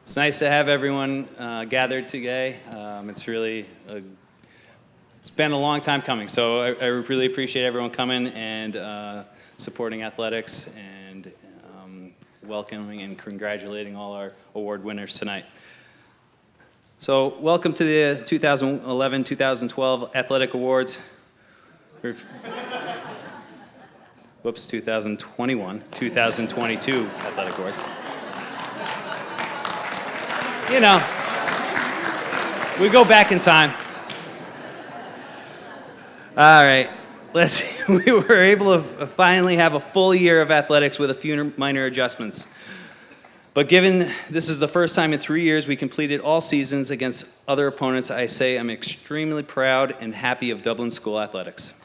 It's nice to have everyone gathered today. It's been a long time coming, so I really appreciate everyone coming and supporting athletics and welcoming and congratulating all our award winners tonight. So welcome to the 2011-2012 Athletic Awards. 2021-2022 Athletic Awards. You know, we go back in time. All right, we were able to finally have a full year of athletics with a few minor adjustments. But given this is the first time in 3 years we completed all seasons against other opponents, I say I'm extremely proud and happy of Dublin School Athletics.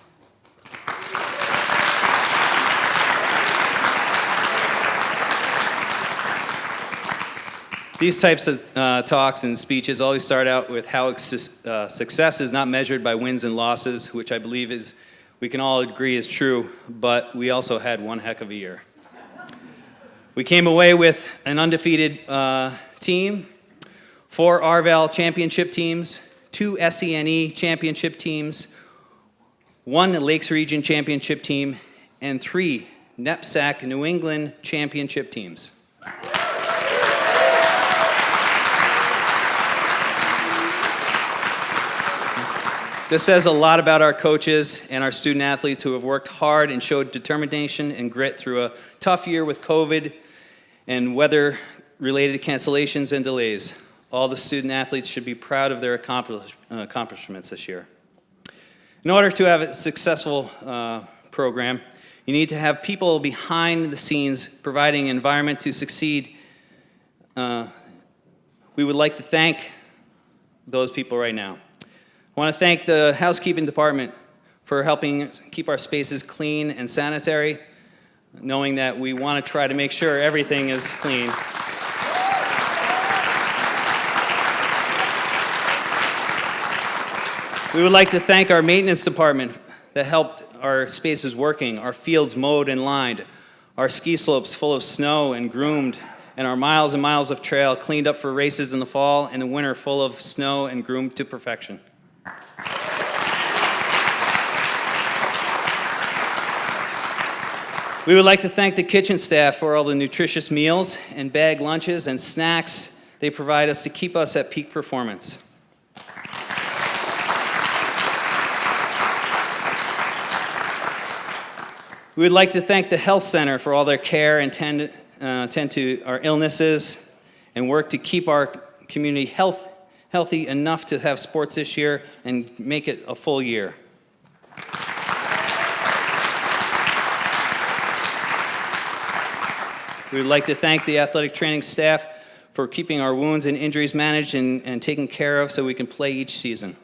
These types of talks and speeches always start out with how success is not measured by wins and losses, which I believe we can all agree is true, but we also had one heck of a year. We came away with an undefeated team, 4 RVAL championship teams, 2 SENE championship teams, 1 Lakes Region championship team, and 3 NEPSAC New England championship teams. This says a lot about our coaches and our student athletes who have worked hard and showed determination and grit through a tough year with COVID and weather-related cancellations and delays. All the student athletes should be proud of their accomplishments this year. In order to have a successful program, you need to have people behind the scenes providing an environment to succeed. We would like to thank those people right now. I want to thank the housekeeping department for helping keep our spaces clean and sanitary, knowing that we want to try to make sure everything is clean. We would like to thank our maintenance department that helped our spaces working, our fields mowed and lined, our ski slopes full of snow and groomed, and our miles and miles of trail cleaned up for races in the fall and the winter full of snow and groomed to perfection. We would like to thank the kitchen staff for all the nutritious meals and bag lunches and snacks they provide us to keep us at peak performance. We would like to thank the health center for all their care and tend to our illnesses and work to keep our community healthy enough to have sports this year and make it a full year. We would like to thank the athletic training staff for keeping our wounds and injuries managed and taken care of so we can play each season.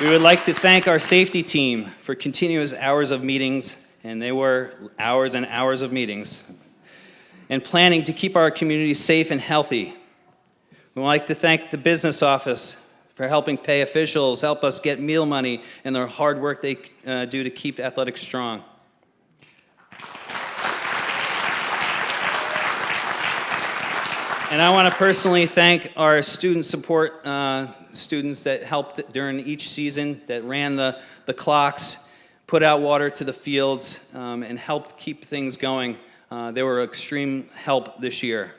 We would like to thank our safety team for continuous hours of meetings, and they were hours and hours of meetings, and planning to keep our community safe and healthy. We would like to thank the business office for helping pay officials, help us get meal money, and their hard work they do to keep athletics strong. And I want to personally thank our student support students that helped during each season, that ran the clocks, put out water to the fields, and helped keep things going. They were extreme help this year.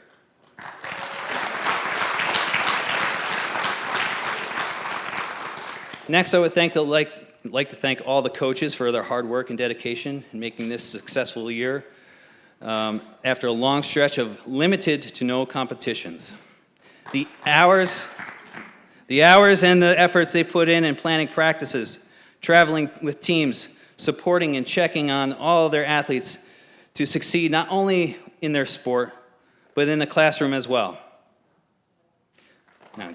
Next, I would like to thank all the coaches for their hard work and dedication in making this a successful year after a long stretch of limited to no competitions. The hours and the efforts they put in planning practices, traveling with teams, supporting and checking on all of their athletes to succeed not only in their sport, but in the classroom as well. Now,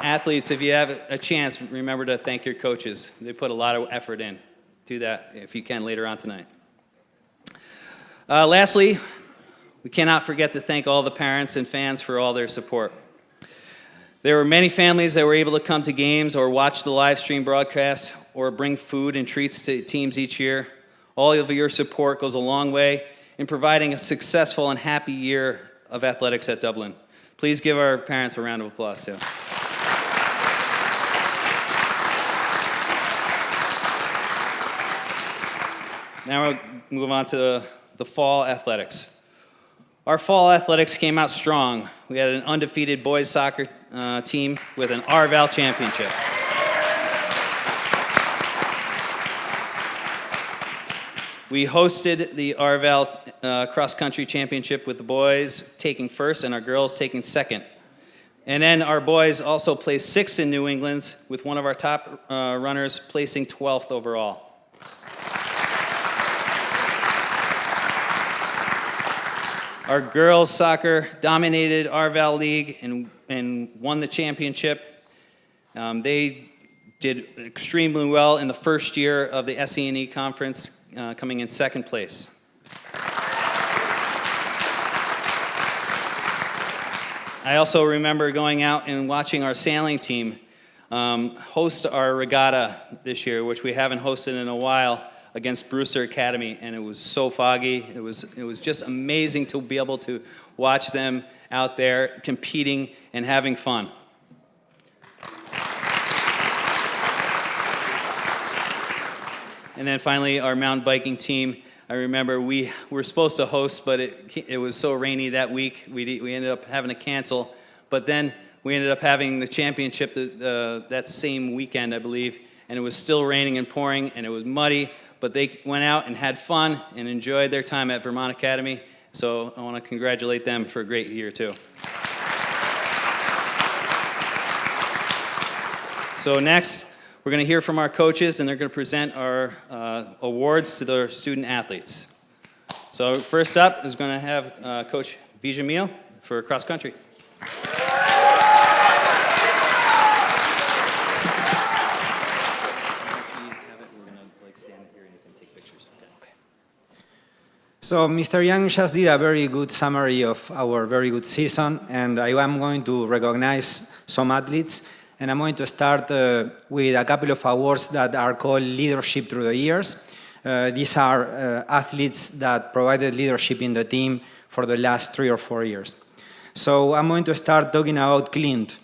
athletes, if you have a chance, remember to thank your coaches. They put a lot of effort in. Do that if you can later on tonight. Lastly, we cannot forget to thank all the parents and fans for all their support. There were many families that were able to come to games or watch the live stream broadcast or bring food and treats to teams each year. All of your support goes a long way in providing a successful and happy year of athletics at Dublin. Please give our parents a round of applause, too. Now we'll move on to the fall athletics. Our fall athletics came out strong. We had an undefeated boys soccer team with an RVAL championship. We hosted the RVAL cross-country championship with the boys taking first and our girls taking second. And then our boys also placed sixth in New England's, with one of our top runners placing 12th overall. Our girls soccer dominated RVAL League and won the championship. They did extremely well in the first year of the SE&E conference, coming in second place. I also remember going out and watching our sailing team host our regatta this year, which we haven't hosted in a while, against Brewster Academy, and it was so foggy. It was just amazing to be able to watch them out there competing and having fun. And then finally, our mountain biking team. I remember we were supposed to host, but it was so rainy that week, we ended up having to cancel. But then we ended up having the championship that same weekend, I believe, and it was still raining and pouring, and it was muddy, but they went out and had fun and enjoyed their time at Vermont Academy. So I want to congratulate them for a great year, too. So next, we're going to hear from our coaches, and they're going to present our awards to the student athletes. So first up is going to have Coach Bijamil for cross country. So Mr. Young just did a very good summary of our very good season, and I am going to recognize some athletes, and I'm going to start with a couple of awards that are called Leadership Through the Years. These are athletes that provided leadership in the team for the last 3 or 4 years. So I'm going to start talking about Clint.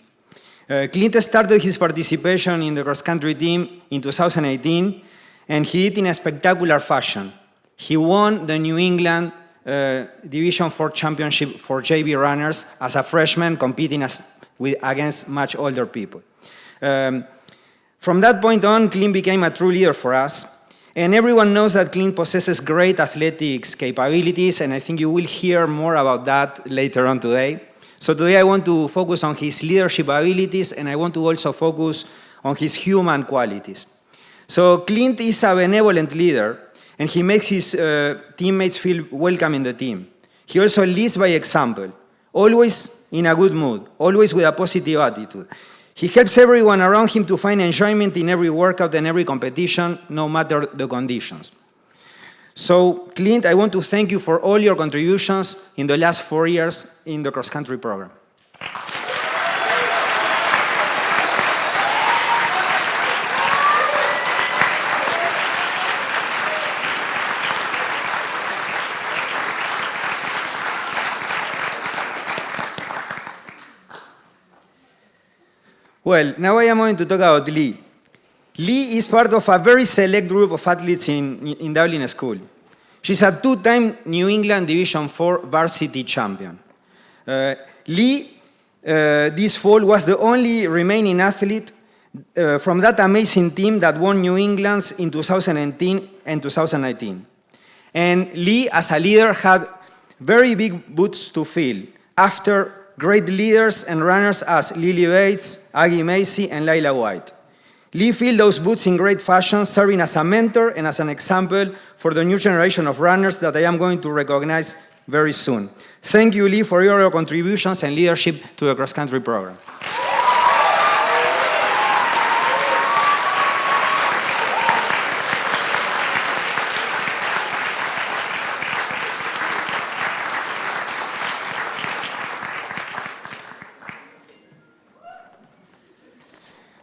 Clint started his participation in the cross-country team in 2018, and he did in a spectacular fashion. He won the New England Division 4 Championship for JV runners as a freshman, competing against much older people. From that point on, Clint became a true leader for us. And everyone knows that Clint possesses great athletics capabilities, and I think you will hear more about that later on today. So today I want to focus on his leadership abilities, and I want to also focus on his human qualities. So Clint is a benevolent leader, and he makes his teammates feel welcome in the team. He also leads by example, always in a good mood, always with a positive attitude. He helps everyone around him to find enjoyment in every workout and every competition, no matter the conditions. So, Clint, I want to thank you for all your contributions in the last 4 years in the cross-country program. Well, now I am going to talk about Lee. Lee is part of a very select group of athletes in Dublin School. She's a 2-time New England Division 4 varsity champion. Lee, this fall, was the only remaining athlete from that amazing team that won New England's in 2018 and 2019. And Lee, as a leader, had very big boots to fill after great leaders and runners as Lily Bates, Aggie Macy, and Lila White. Lee filled those boots in great fashion, serving as a mentor and as an example for the new generation of runners that I am going to recognize very soon. Thank you, Lee, for your contributions and leadership to the cross-country program.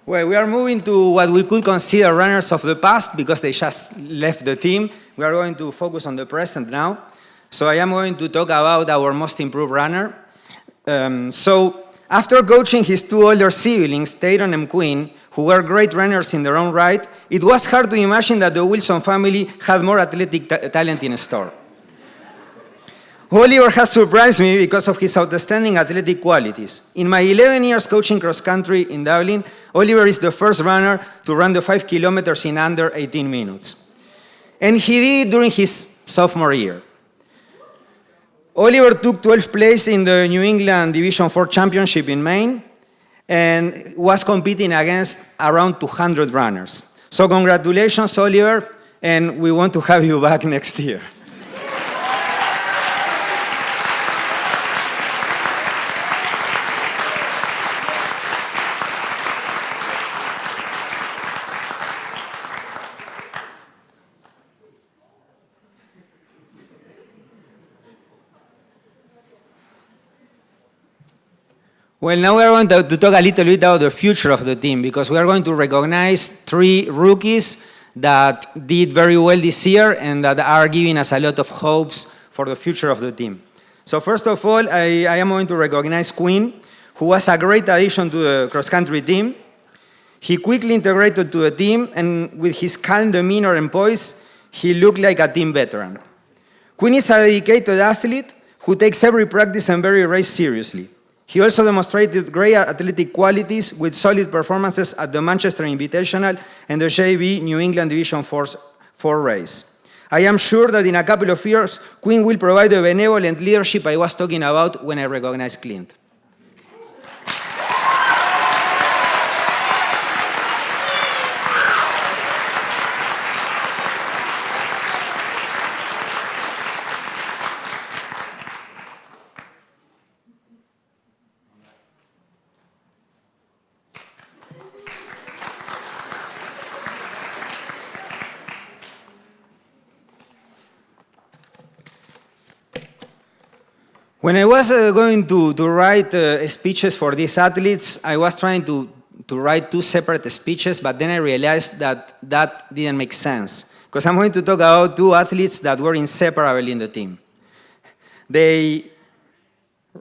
Well, we are moving to what we could consider runners of the past because they just left the team. We are going to focus on the present now. So I am going to talk about our most improved runner. So after coaching his two older siblings, Tayron and Quinn, who were great runners in their own right, it was hard to imagine that the Wilson family had more athletic talent in store. Oliver has surprised me because of his outstanding athletic qualities. In my 11 years coaching cross country in Dublin, Oliver is the first runner to run the 5 kilometers in under 18 minutes. And he did it during his sophomore year. Oliver took 12th place in the New England Division 4 Championship in Maine and was competing against around 200 runners. So congratulations, Oliver, and we want to have you back next year. Well, now we are going to talk a little bit about the future of the team because we are going to recognize 3 rookies that did very well this year and that are giving us a lot of hopes for the future of the team. So first of all, I am going to recognize Quinn, who was a great addition to the cross-country team. He quickly integrated to the team, and with his calm demeanor and poise, he looked like a team veteran. Quinn is a dedicated athlete who takes every practice and every race seriously. He also demonstrated great athletic qualities with solid performances at the Manchester Invitational and the JV New England Division 4 race. I am sure that in a couple of years, Quinn will provide the benevolent leadership I was talking about when I recognized Clint. When I was going to write speeches for these athletes, I was trying to write 2 separate speeches, but then I realized that didn't make sense, because I'm going to talk about 2 athletes that were inseparable in the team. They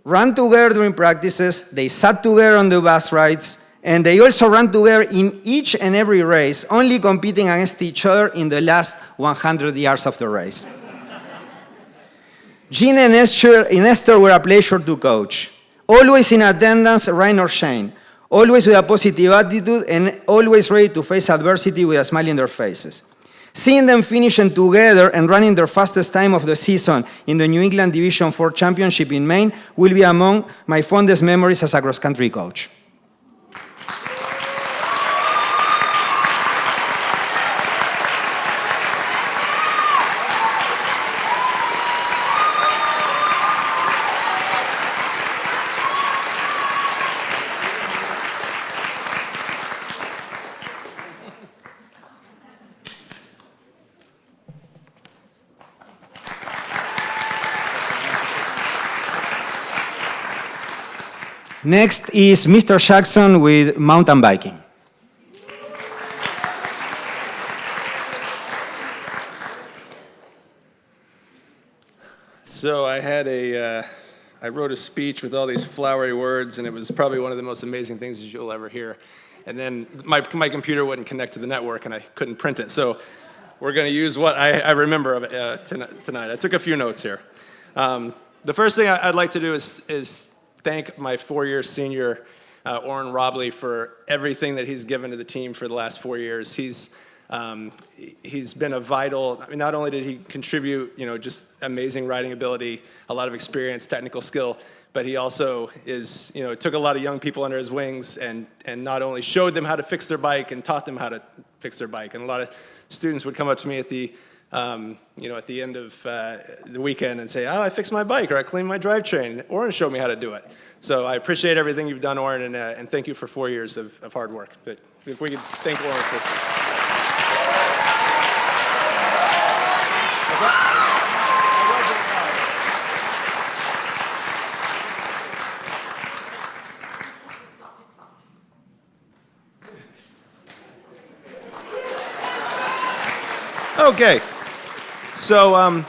ran together during practices, they sat together on the bus rides, and they also ran together in each and every race, only competing against each other in the last 100 yards of the race. Gene and Esther were a pleasure to coach. Always in attendance, rain or shine. Always with a positive attitude and always ready to face adversity with a smile in their faces. Seeing them finishing together and running their fastest time of the season in the New England Division 4 Championship in Maine will be among my fondest memories as a cross-country coach. Next is Mr. Jackson with mountain biking. So I wrote a speech with all these flowery words, and it was probably one of the most amazing things that you'll ever hear. And then my computer wouldn't connect to the network, and I couldn't print it. So we're going to use what I remember of it tonight. I took a few notes here. The first thing I'd like to do is thank my 4-year senior, Oren Robley, for everything that he's given to the team for the last 4 years. He's been a vital, I mean, not only did he contribute, just amazing riding ability, a lot of experience, technical skill, but he also took a lot of young people under his wings and not only showed them how to fix their bike and taught them how to fix their bike. And a lot of students would come up to me at the end of the weekend and say, "Oh, I fixed my bike," or "I cleaned my drivetrain." Oren showed me how to do it. So I appreciate everything you've done, Oren, and thank you for 4 years of hard work. But if we could thank Oren for... Okay. So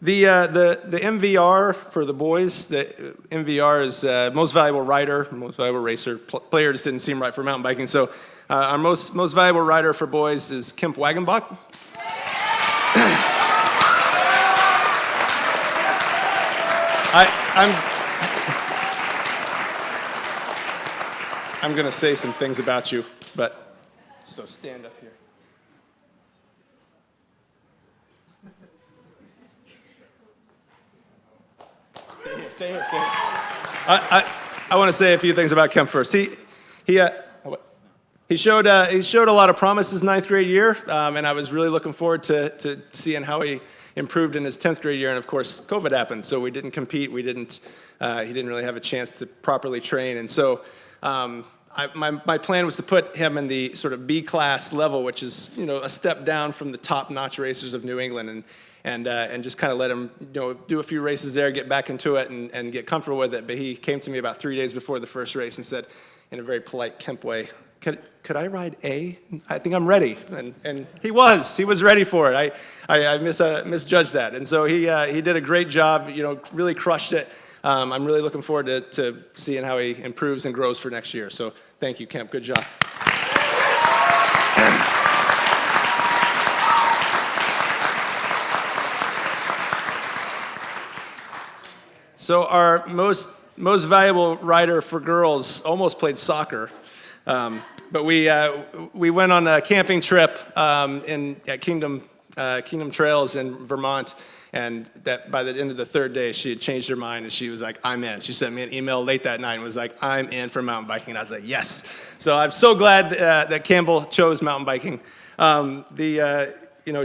the MVR for the boys, the MVR is most valuable rider, most valuable racer. Player just didn't seem right for mountain biking. So our most valuable rider for boys is Kemp Wagenbach. I'm going to say some things about you, but so stand up here. Stay here. I want to say a few things about Kemp first. He showed a lot of promise his ninth grade year, and I was really looking forward to seeing how he improved in his 10th grade year. And of course, COVID happened, so we didn't compete. He didn't really have a chance to properly train, and so. My plan was to put him in the sort of B class level, which is a step down from the top-notch racers of New England, and just kind of let him do a few races there, get back into it, and get comfortable with it. But he came to me about 3 days before the first race and said, in a very polite Kemp way, "Could I ride A? I think I'm ready." And he was ready for it. I misjudged that, and so he did a great job. Really crushed it. I'm really looking forward to seeing how he improves and grows for next year. So thank you, Kemp. Good job. So our most valuable rider for girls almost played soccer, but we went on a camping trip at Kingdom Trails in Vermont. And that by the end of the third day, she had changed her mind, and she was like, "I'm in." She sent me an email late that night and was like, "I'm in for mountain biking." And I was like, "Yes." So I'm so glad that Campbell chose mountain biking.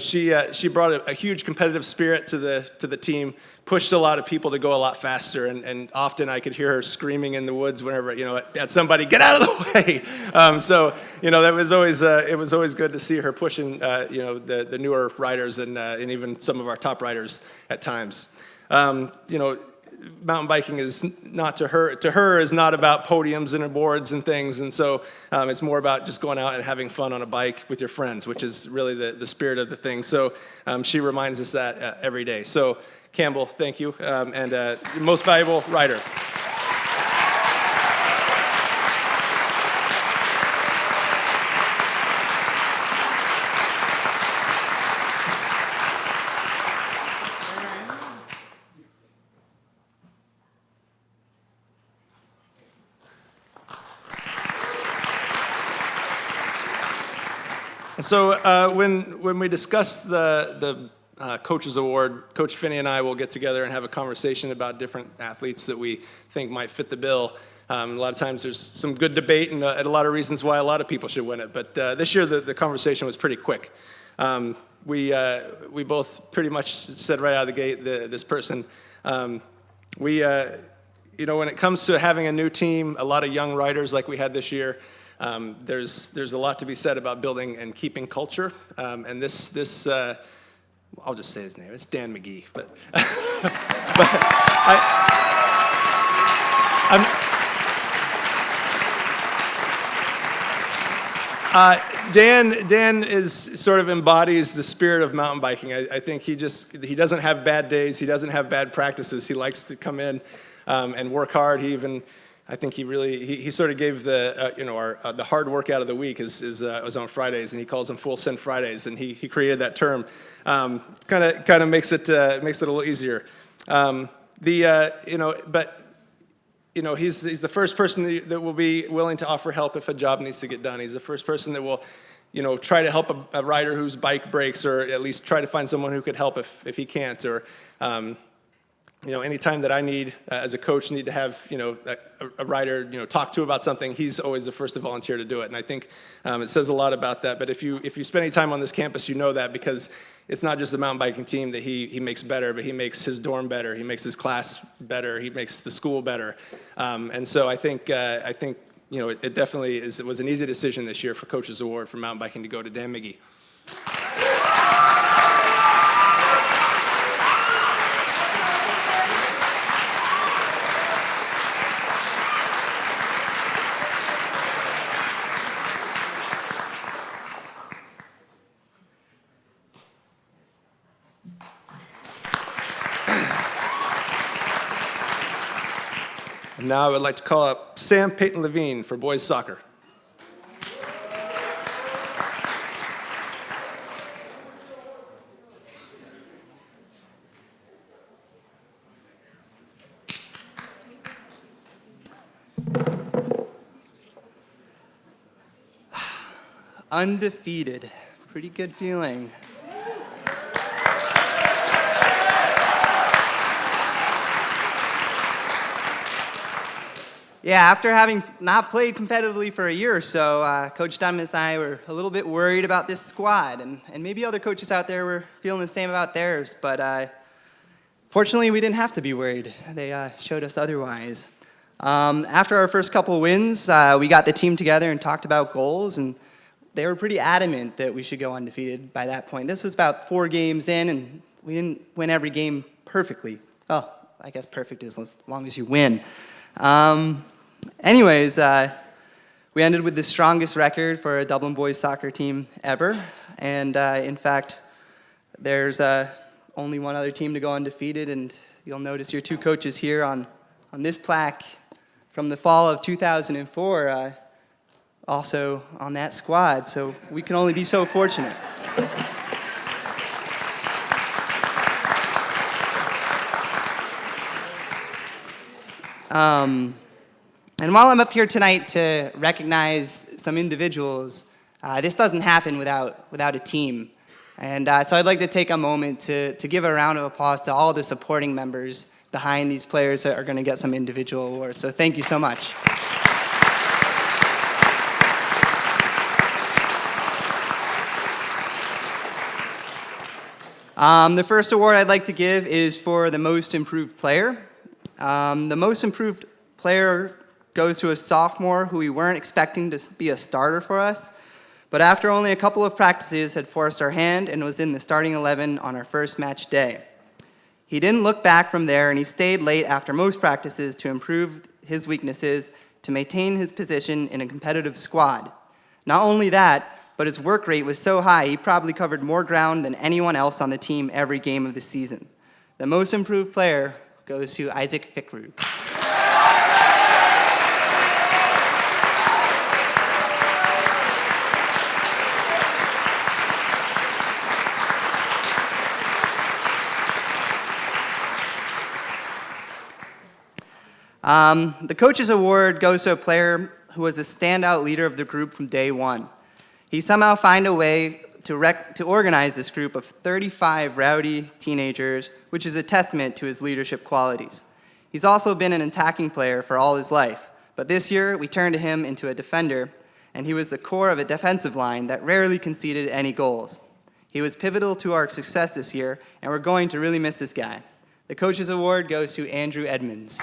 She brought a huge competitive spirit to the team, pushed a lot of people to go a lot faster, and often I could hear her screaming in the woods whenever, at somebody, "Get out of the way!" That was always it was always good to see her pushing, the newer riders and even some of our top riders at times. Mountain biking is not to her is not about podiums and awards and things, and so it's more about just going out and having fun on a bike with your friends, which is really the spirit of the thing. So she reminds us that every day. So Campbell, thank you, and most valuable rider. And so when we discuss the Coaches Award, Coach Finney and I will get together and have a conversation about different athletes that we think might fit the bill. A lot of times there's some good debate and a lot of reasons why a lot of people should win it. But this year the conversation was pretty quick. We both pretty much said right out of the gate this person. When it comes to having a new team, a lot of young riders like we had this year, there's a lot to be said about building and keeping culture. And this I'll just say his name. It's Dan McGee. But Dan is sort of embodies the spirit of mountain biking. I think he doesn't have bad days. He doesn't have bad practices. He likes to come in and work hard. I think he sort of gave the hard workout of the week is on Fridays, and he calls them full send Fridays, and he created that term. Kind of makes it a little easier. He's the first person that will be willing to offer help if a job needs to get done. He's the first person that will try to help a rider whose bike breaks, or at least try to find someone who could help if he can't, or anytime that I as a coach, need to have, a rider, talk to about something, he's always the first to volunteer to do it. And I think it says a lot about that. But if you spend any time on this campus, you know that, because it's not just the mountain biking team that he makes better, but he makes his dorm better, he makes his class better, he makes the school better. And so I think it definitely it was an easy decision this year for Coaches Award for mountain biking to go to Dan McGee. Now I would like to call up Sam Peyton Levine for boys soccer. Undefeated. Pretty good feeling. Yeah, after having not played competitively for a year or so, Coach Dunn and I were a little bit worried about this squad, and maybe other coaches out there were feeling the same about theirs, but fortunately we didn't have to be worried. They showed us otherwise. After our first couple wins, we got the team together and talked about goals, and they were pretty adamant that we should go undefeated by that point. This was about 4 games in, and we didn't win every game perfectly. Oh, I guess perfect is as long as you win. Anyways, we ended with the strongest record for a Dublin boys soccer team ever. And in fact, there's only one other team to go undefeated, and you'll notice your 2 coaches here on this plaque from the fall of 2004, also on that squad. So we can only be so fortunate. And while I'm up here tonight to recognize some individuals, this doesn't happen without a team. And so I'd like to take a moment to give a round of applause to all the supporting members behind these players that are going to get some individual awards. So thank you so much. The first award I'd like to give is for the most improved player. The most improved player goes to a sophomore who we weren't expecting to be a starter for us, but after only a couple of practices had forced our hand and was in the starting 11 on our first match day. He didn't look back from there, and he stayed late after most practices to improve his weaknesses to maintain his position in a competitive squad. Not only that, but his work rate was so high he probably covered more ground than anyone else on the team every game of the season. The most improved player goes to Isaac Fickrud. The Coach's Award goes to a player who was a standout leader of the group from day one. He somehow found a way to organize this group of 35 rowdy teenagers, which is a testament to his leadership qualities. He's also been an attacking player for all his life, but this year we turned him into a defender, and he was the core of a defensive line that rarely conceded any goals. He was pivotal to our success this year, and we're going to really miss this guy. The Coach's Award goes to Andrew Edmonds.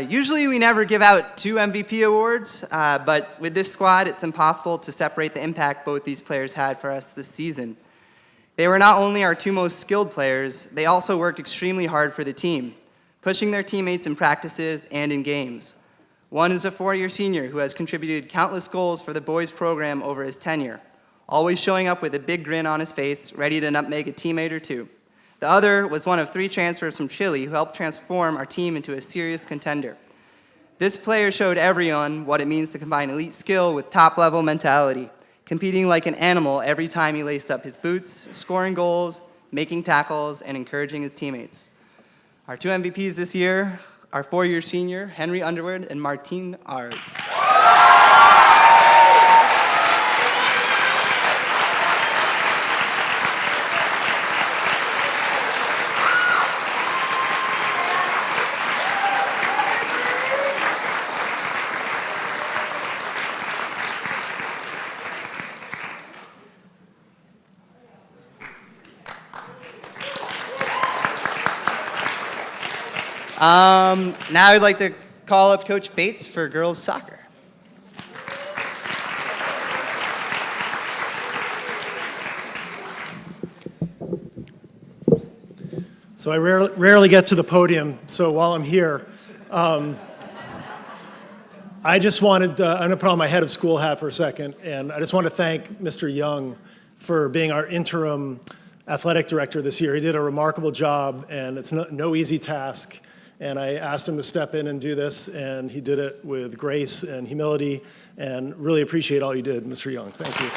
Usually we never give out 2 MVP awards, but with this squad, it's impossible to separate the impact both these players had for us this season. They were not only our 2 most skilled players, they also worked extremely hard for the team, pushing their teammates in practices and in games. One is a 4-year senior who has contributed countless goals for the boys program over his tenure, always showing up with a big grin on his face, ready to nutmeg a teammate or 2. The other was one of 3 transfers from Chile who helped transform our team into a serious contender. This player showed everyone what it means to combine elite skill with top-level mentality, competing like an animal every time he laced up his boots, scoring goals, making tackles, and encouraging his teammates. Our 2 MVPs this year are 4-year senior Henry Underwood and Martine Ars. Now I'd like to call up Coach Bates for girls soccer. So I rarely get to the podium, so while I'm here, I just wanted, I'm going to put on my head of school hat for a second, and I just want to thank Mr. Young for being our interim athletic director this year. He did a remarkable job, and it's no easy task. And I asked him to step in and do this, and he did it with grace and humility, and really appreciate all you did, Mr. Young. Thank you.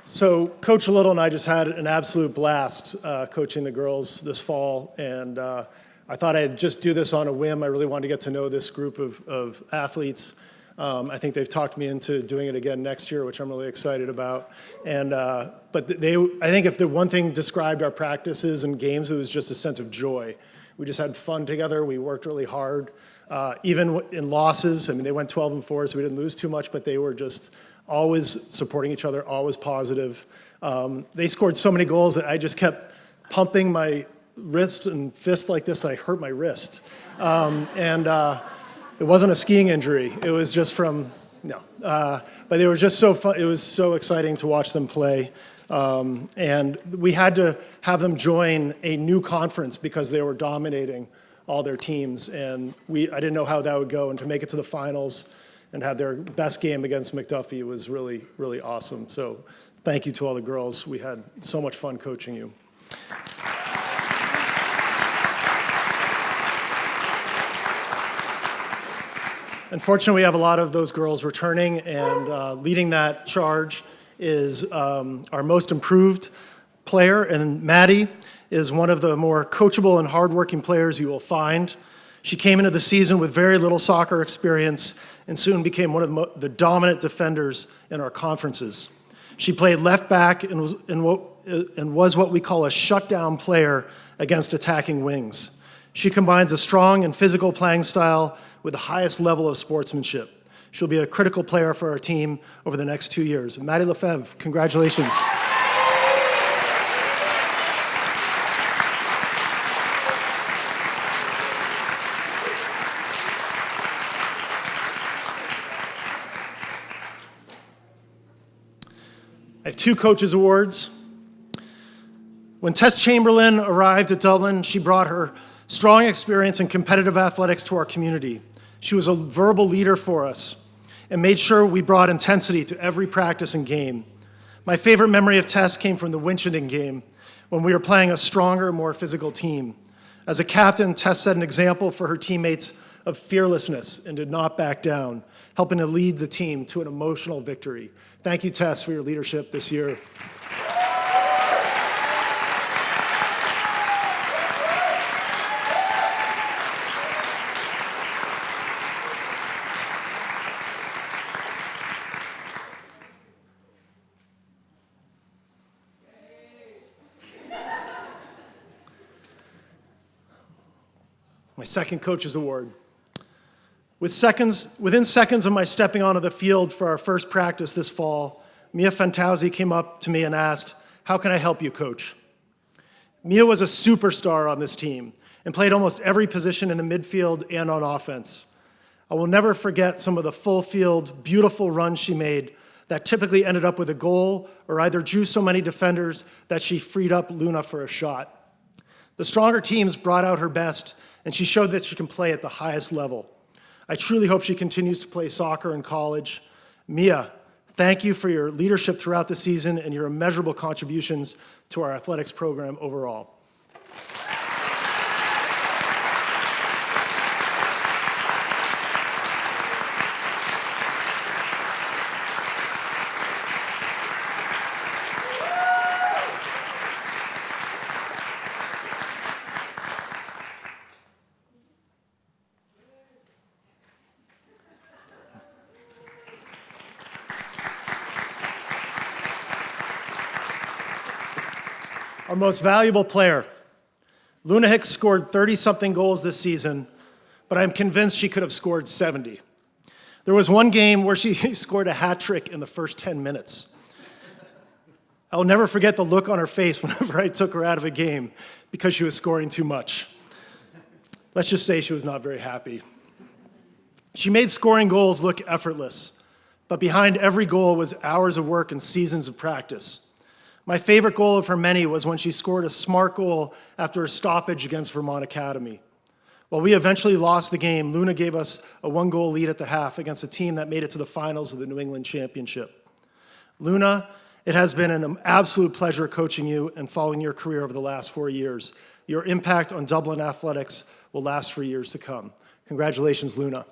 So Coach Little and I just had an absolute blast coaching the girls this fall, and I thought I'd just do this on a whim. I really wanted to get to know this group of athletes. I think they've talked me into doing it again next year, which I'm really excited about. And but I think if the one thing described our practices and games, it was just a sense of joy. We just had fun together. We worked really hard. Even in losses, I mean, they went 12-4, so we didn't lose too much, but they were just always supporting each other, always positive. They scored so many goals that I just kept pumping my wrist and fist like this that I hurt my wrist. It wasn't a skiing injury. It was just from, no. But they were just so fun. It was so exciting to watch them play. And we had to have them join a new conference because they were dominating all their teams. And I didn't know how that would go. And to make it to the finals and have their best game against McDuffie was really, really awesome. So thank you to all the girls. We had so much fun coaching you. Unfortunately, we have a lot of those girls returning, and leading that charge is our most improved player, and Maddie is one of the more coachable and hardworking players you will find. She came into the season with very little soccer experience and soon became one of the dominant defenders in our conferences. She played left back and was what we call a shutdown player against attacking wings. She combines a strong and physical playing style with the highest level of sportsmanship. She'll be a critical player for our team over the next 2 years. Maddie Lefebvre, congratulations. I have 2 coaches awards. When Tess Chamberlain arrived at Dublin, she brought her strong experience in competitive athletics to our community. She was a verbal leader for us and made sure we brought intensity to every practice and game. My favorite memory of Tess came from the Winchendon game when we were playing a stronger, more physical team. As a captain, Tess set an example for her teammates of fearlessness and did not back down, helping to lead the team to an emotional victory. Thank you, Tess, for your leadership this year. My second coach's award. Within seconds of my stepping onto the field for our first practice this fall, Mia Fantauzi came up to me and asked, "How can I help you, coach?" Mia was a superstar on this team and played almost every position in the midfield and on offense. I will never forget some of the full field, beautiful runs she made that typically ended up with a goal or either drew so many defenders that she freed up Luna for a shot. The stronger teams brought out her best, and she showed that she can play at the highest level. I truly hope she continues to play soccer in college. Mia, thank you for your leadership throughout the season and your immeasurable contributions to our athletics program overall. Our most valuable player. Luna Hicks scored 30-something goals this season, but I'm convinced she could have scored 70. There was one game where she scored a hat trick in the first 10 minutes. I'll never forget the look on her face whenever I took her out of a game because she was scoring too much. Let's just say she was not very happy. She made scoring goals look effortless, but behind every goal was hours of work and seasons of practice. My favorite goal of her many was when she scored a smart goal after a stoppage against Vermont Academy. While we eventually lost the game, Luna gave us a one-goal lead at the half against a team that made it to the finals of the New England Championship. Luna, it has been an absolute pleasure coaching you and following your career over the last 4 years. Your impact on Dublin athletics will last for years to come. Congratulations, Luna.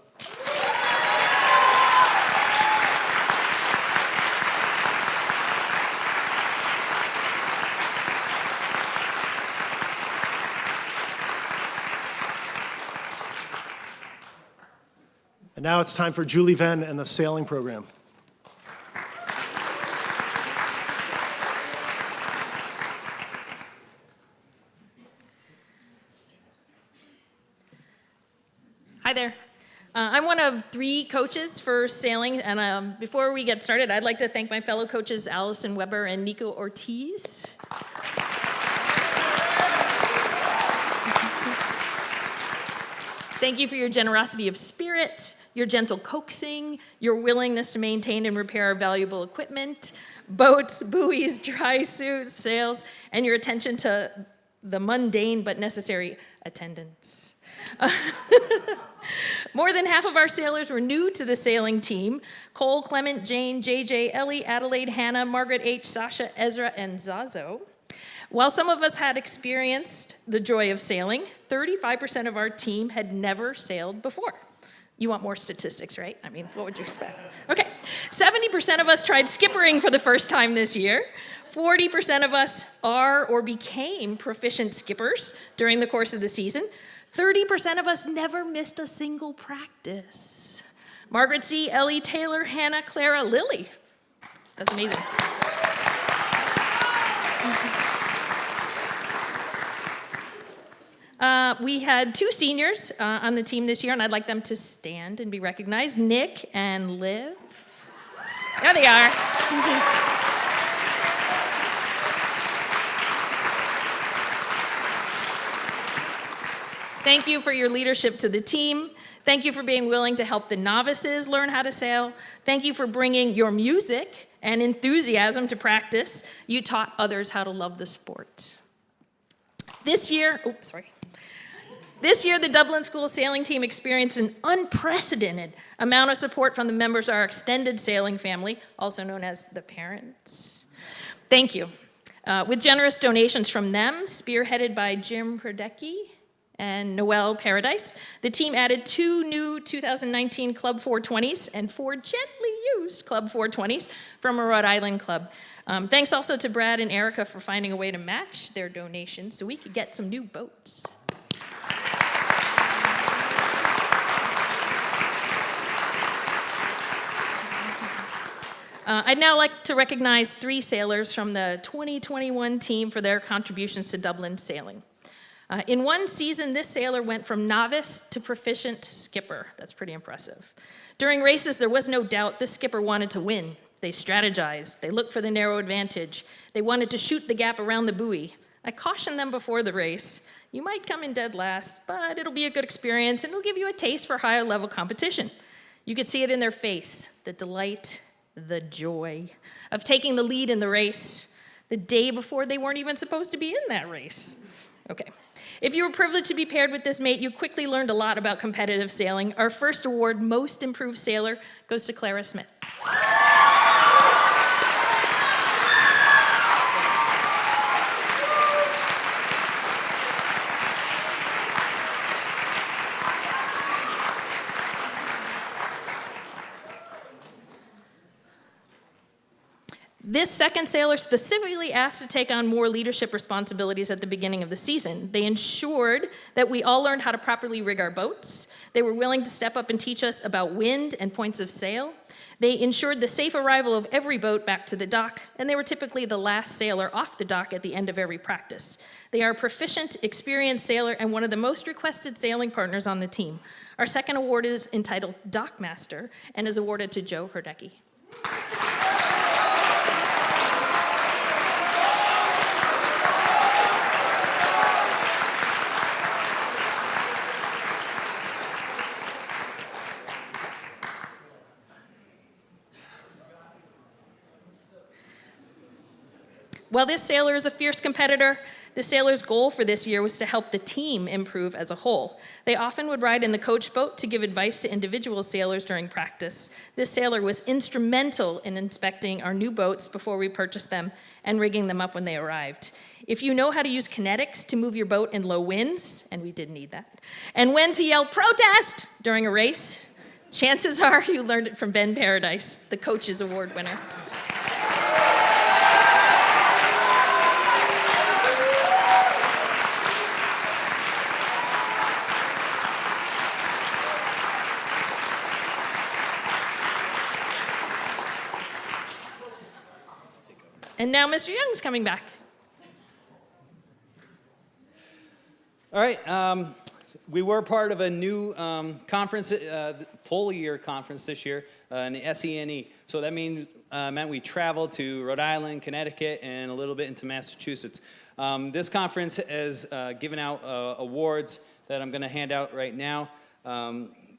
And now it's time for Julie Venn and the sailing program. Hi there. I'm one of 3 coaches for sailing, and before we get started, I'd like to thank my fellow coaches, Allison Weber and Nico Ortiz. Thank you for your generosity of spirit, your gentle coaxing, your willingness to maintain and repair our valuable equipment, boats, buoys, dry suits, sails, and your attention to the mundane but necessary attendance. More than half of our sailors were new to the sailing team. Cole, Clement, Jane, JJ, Ellie, Adelaide, Hannah, Margaret H., Sasha, Ezra, and Zazo. While some of us had experienced the joy of sailing, 35% of our team had never sailed before. You want more statistics, right? I mean, what would you expect? Okay, 70% of us tried skippering for the first time this year. 40% of us are or became proficient skippers during the course of the season. 30% of us never missed a single practice. Margaret C., Ellie, Taylor, Hannah, Clara, Lily. That's amazing. We had 2 seniors on the team this year, and I'd like them to stand and be recognized. Nick and Liv. There they are. Thank you for your leadership to the team. Thank you for being willing to help the novices learn how to sail. Thank you for bringing your music and enthusiasm to practice. You taught others how to love the sport. This year, the Dublin School sailing team experienced an unprecedented amount of support from the members of our extended sailing family, also known as the parents. Thank you. With generous donations from them, spearheaded by Jim Herdecki and Noel Paradise, the team added 2 new 2019 Club 420s and 4 gently used Club 420s from a Rhode Island club. Thanks also to Brad and Erica for finding a way to match their donations so we could get some new boats. I'd now like to recognize 3 sailors from the 2021 team for their contributions to Dublin sailing. In one season, this sailor went from novice to proficient skipper. That's pretty impressive. During races, there was no doubt this skipper wanted to win. They strategized. They looked for the narrow advantage. They wanted to shoot the gap around the buoy. I cautioned them before the race. You might come in dead last, but it'll be a good experience, and it'll give you a taste for higher level competition. You could see it in their face, the delight, the joy of taking the lead in the race the day before they weren't even supposed to be in that race. Okay. If you were privileged to be paired with this mate, you quickly learned a lot about competitive sailing. Our first award, Most Improved Sailor, goes to Clara Smith. This second sailor specifically asked to take on more leadership responsibilities at the beginning of the season. They ensured that we all learned how to properly rig our boats. They were willing to step up and teach us about wind and points of sail. They ensured the safe arrival of every boat back to the dock, and they were typically the last sailor off the dock at the end of every practice. They are a proficient, experienced sailor and one of the most requested sailing partners on the team. Our second award is entitled Dockmaster and is awarded to Joe Herdecki. While this sailor is a fierce competitor, the sailor's goal for this year was to help the team improve as a whole. They often would ride in the coach boat to give advice to individual sailors during practice. This sailor was instrumental in inspecting our new boats before we purchased them and rigging them up when they arrived. If you know how to use kinetics to move your boat in low winds, and we did need that, and when to yell protest during a race, chances are you learned it from Ben Paradise, the Coach's Award winner. And now Mr. Young's coming back. All right, we were part of a new conference, full year conference this year, in the SENE. So that meant we traveled to Rhode Island, Connecticut, and a little bit into Massachusetts. This conference has given out awards that I'm going to hand out right now.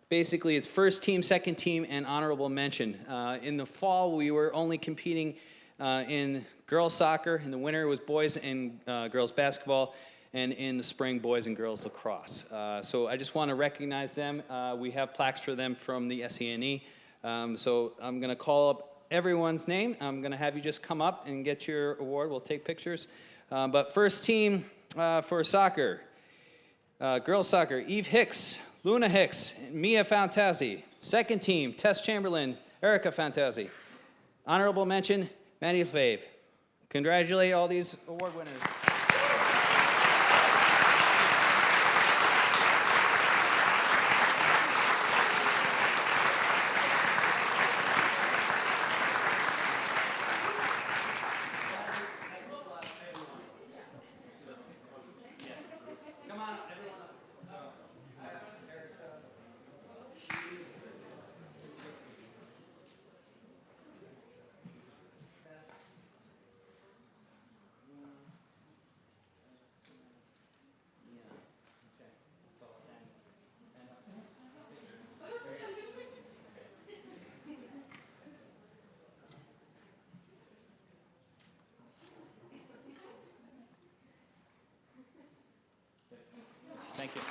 Basically, it's first team, second team, and honorable mention. In the fall, we were only competing in girls soccer. In the winter, it was boys and girls basketball. And in the spring, boys and girls lacrosse. So I just want to recognize them. We have plaques for them from the SENE. So I'm going to call up everyone's name. I'm going to have you just come up and get your award. We'll take pictures. But first team for soccer, girls soccer, Eve Hicks, Luna Hicks, Mia Fantazzi. Second team, Tess Chamberlain, Erica Fantazzi. Honorable mention, Maddie Fave. Congratulate all these award winners. Thank you.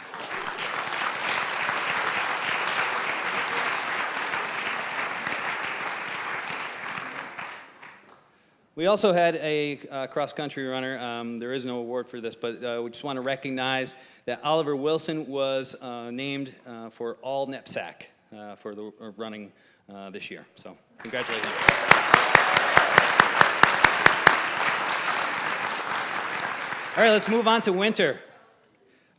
We also had a cross-country runner. There is no award for this, but we just want to recognize that Oliver Wilson was named for all NEPSAC for the running this year. So congratulations. All right, let's move on to winter.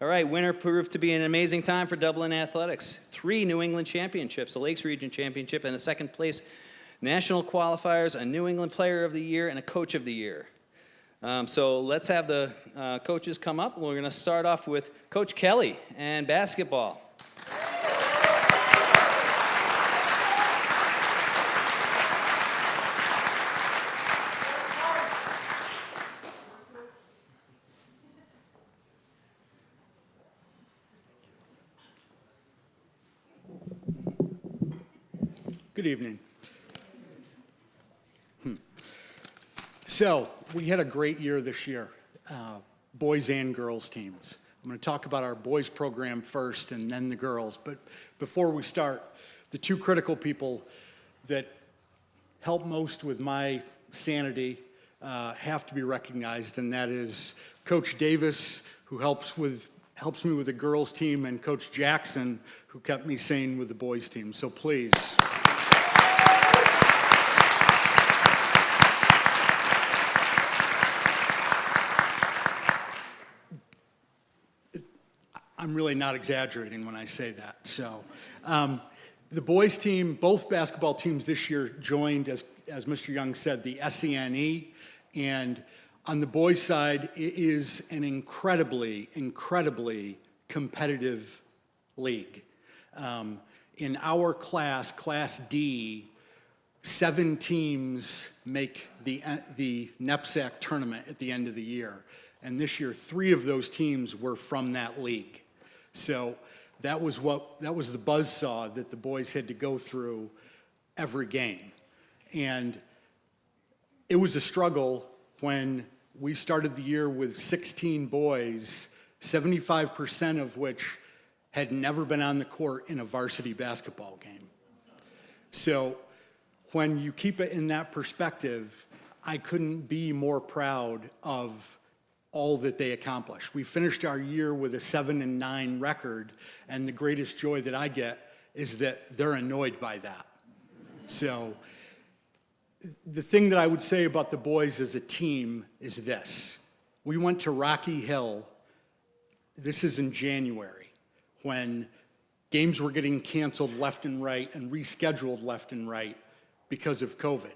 All right, winter proved to be an amazing time for Dublin athletics. 3 New England championships, a Lakes Region championship, and a second place national qualifiers, a New England Player of the Year, and a Coach of the Year. So let's have the coaches come up. We're going to start off with Coach Kelly and basketball. Good evening. So, we had a great year this year, boys and girls teams. I'm going to talk about our boys program first and then the girls. But before we start, the 2 critical people that help most with my sanity have to be recognized, and that is Coach Davis, who helps me with the girls team, and Coach Jackson, who kept me sane with the boys team. So please. I'm really not exaggerating when I say that. So the boys team, both basketball teams this year joined, as Mr. Young said, the SENE. And on the boys' side, it is an incredibly, incredibly competitive league. In our class, Class D, 7 teams make the NEPSAC tournament at the end of the year. And this year, 3 of those teams were from that league. So that was the buzzsaw that the boys had to go through every game. And it was a struggle when we started the year with 16 boys, 75% of which had never been on the court in a varsity basketball game. So when you keep it in that perspective, I couldn't be more proud of all that they accomplished. We finished our year with a 7-9 record, and the greatest joy that I get is that they're annoyed by that. So the thing that I would say about the boys as a team is this. We went to Rocky Hill, this is in January, when games were getting canceled left and right and rescheduled left and right because of COVID.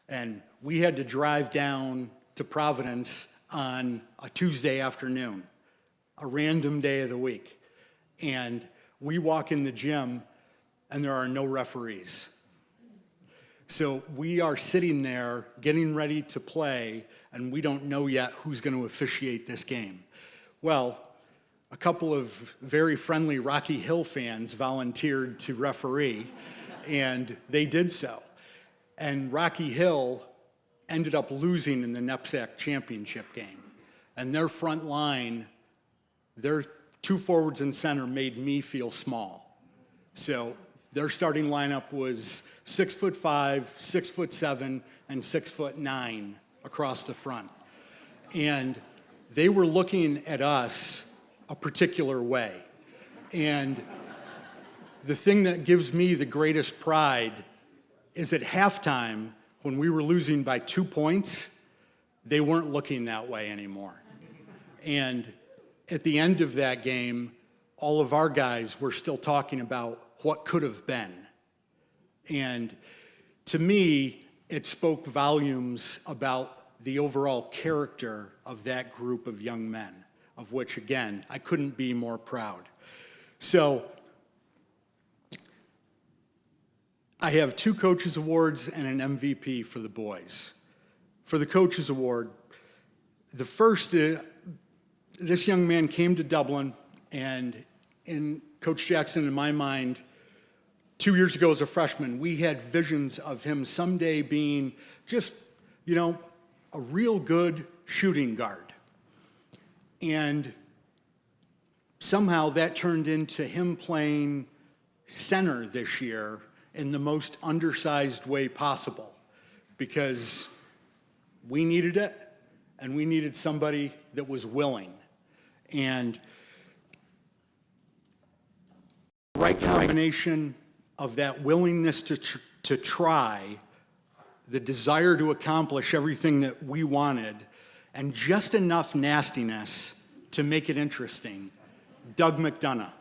And we had to drive down to Providence on a Tuesday afternoon, a random day of the week. And we walk in the gym and there are no referees. So we are sitting there getting ready to play, and we don't know yet who's going to officiate this game. Well, a couple of very friendly Rocky Hill fans volunteered to referee, and they did so. And Rocky Hill ended up losing in the NEPSAC championship game. And their front line, their two forwards and center made me feel small. So their starting lineup was 6'5", 6'7", and 6'9" across the front. And they were looking at us a particular way. And the thing that gives me the greatest pride is at halftime, when we were losing by 2 points, they weren't looking that way anymore. And at the end of that game, all of our guys were still talking about what could have been. And to me, it spoke volumes about the overall character of that group of young men, of which, again, I couldn't be more proud. So I have 2 Coaches Awards and an MVP for the boys. For the Coaches Award, the first, this young man came to Dublin, and in Coach Jackson, in my mind, 2 years ago as a freshman, we had visions of him someday being just, a real good shooting guard. And somehow that turned into him playing center this year in the most undersized way possible, because we needed it, and we needed somebody that was willing. And the right combination of that willingness to try, the desire to accomplish everything that we wanted, and just enough nastiness to make it interesting. Doug McDonough.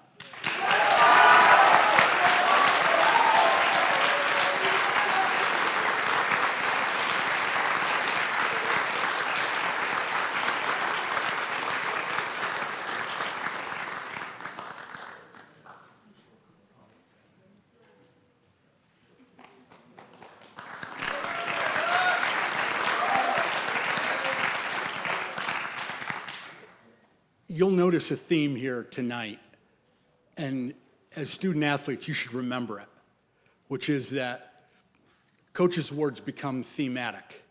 You'll notice a theme here tonight, and as student athletes, you should remember it, which is that Coaches Awards become thematic.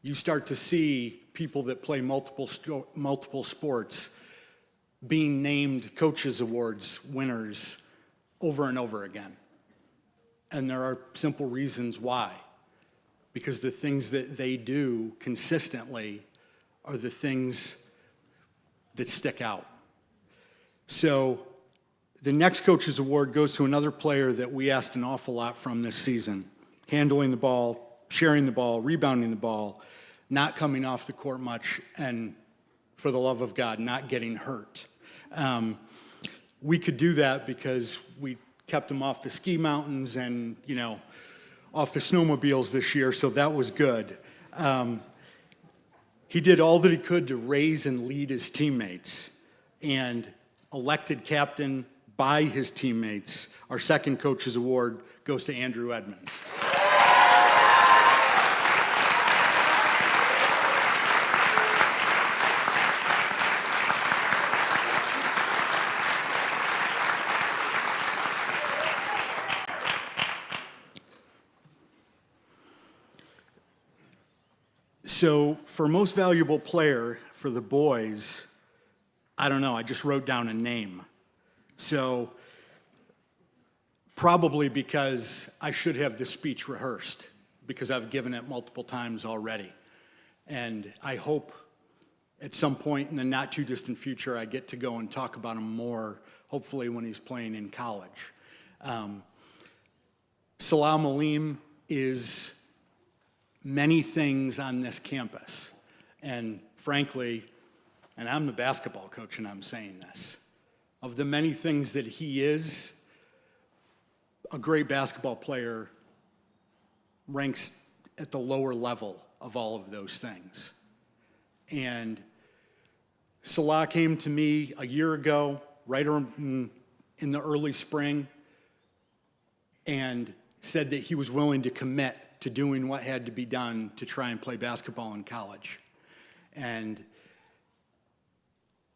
You start to see people that play multiple sports being named Coaches Awards winners over and over again. And there are simple reasons why. Because the things that they do consistently are the things that stick out. So the next Coaches Award goes to another player that we asked an awful lot from this season. Handling the ball, sharing the ball, rebounding the ball, not coming off the court much, and for the love of God, not getting hurt. We could do that because we kept him off the ski mountains and, off the snowmobiles this year, so that was good. He did all that he could to raise and lead his teammates, and elected captain by his teammates. Our second Coaches Award goes to Andrew Edmonds. So for most valuable player for the boys, I don't know, I just wrote down a name. So probably because I should have this speech rehearsed, because I've given it multiple times already. And I hope at some point in the not too distant future I get to go and talk about him more, hopefully when he's playing in college. Salah Malim is many things on this campus. And frankly, and I'm the basketball coach and I'm saying this, of the many things that he is, a great basketball player ranks at the lower level of all of those things. And Salah came to me a year ago, right in the early spring, and said that he was willing to commit to doing what had to be done to try and play basketball in college. And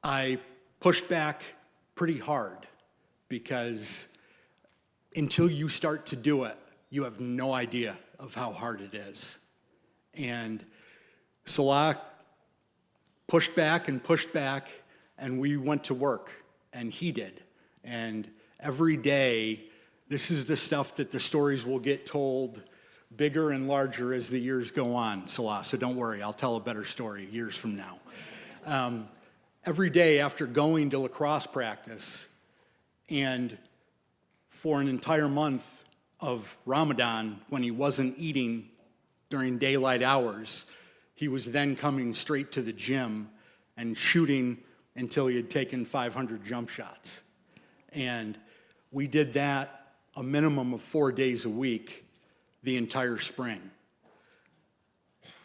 I pushed back pretty hard because until you start to do it, you have no idea of how hard it is. And Salah pushed back, and we went to work, and he did. And every day, this is the stuff that the stories will get told bigger and larger as the years go on, Salah. So don't worry, I'll tell a better story years from now. Every day after going to lacrosse practice, and for an entire month of Ramadan, when he wasn't eating during daylight hours, he was then coming straight to the gym and shooting until he had taken 500 jump shots. And we did that a minimum of 4 days a week the entire spring.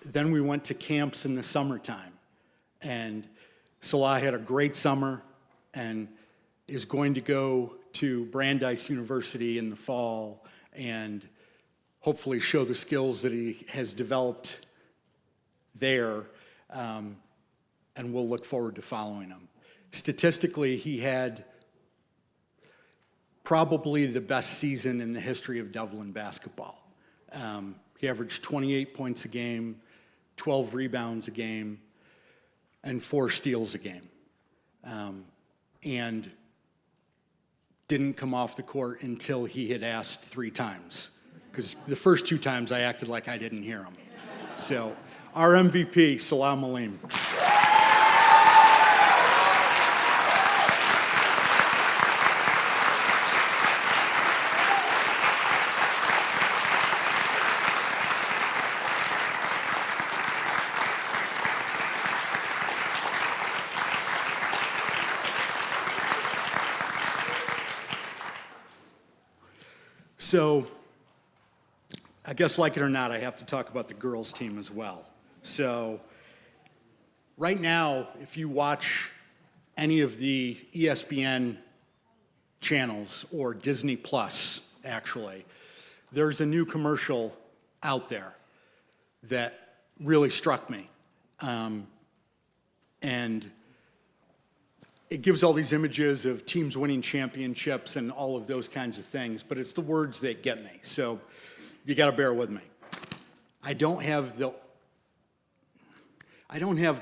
Then we went to camps in the summertime, and Salah had a great summer and is going to go to Brandeis University in the fall and hopefully show the skills that he has developed there, and we'll look forward to following him. Statistically, he had probably the best season in the history of Dublin basketball. He averaged 28 points a game, 12 rebounds a game, and 4 steals a game. And didn't come off the court until he had asked 3 times. Because the first 2 times I acted like I didn't hear him. So, our MVP, Salah Malim. So, I guess like it or not, I have to talk about the girls' team as well. So, right now, if you watch any of the ESPN channels or Disney Plus, actually, there's a new commercial out there that really struck me. And it gives all these images of teams winning championships and all of those kinds of things, but it's the words that get me. So you got to bear with me. I don't have the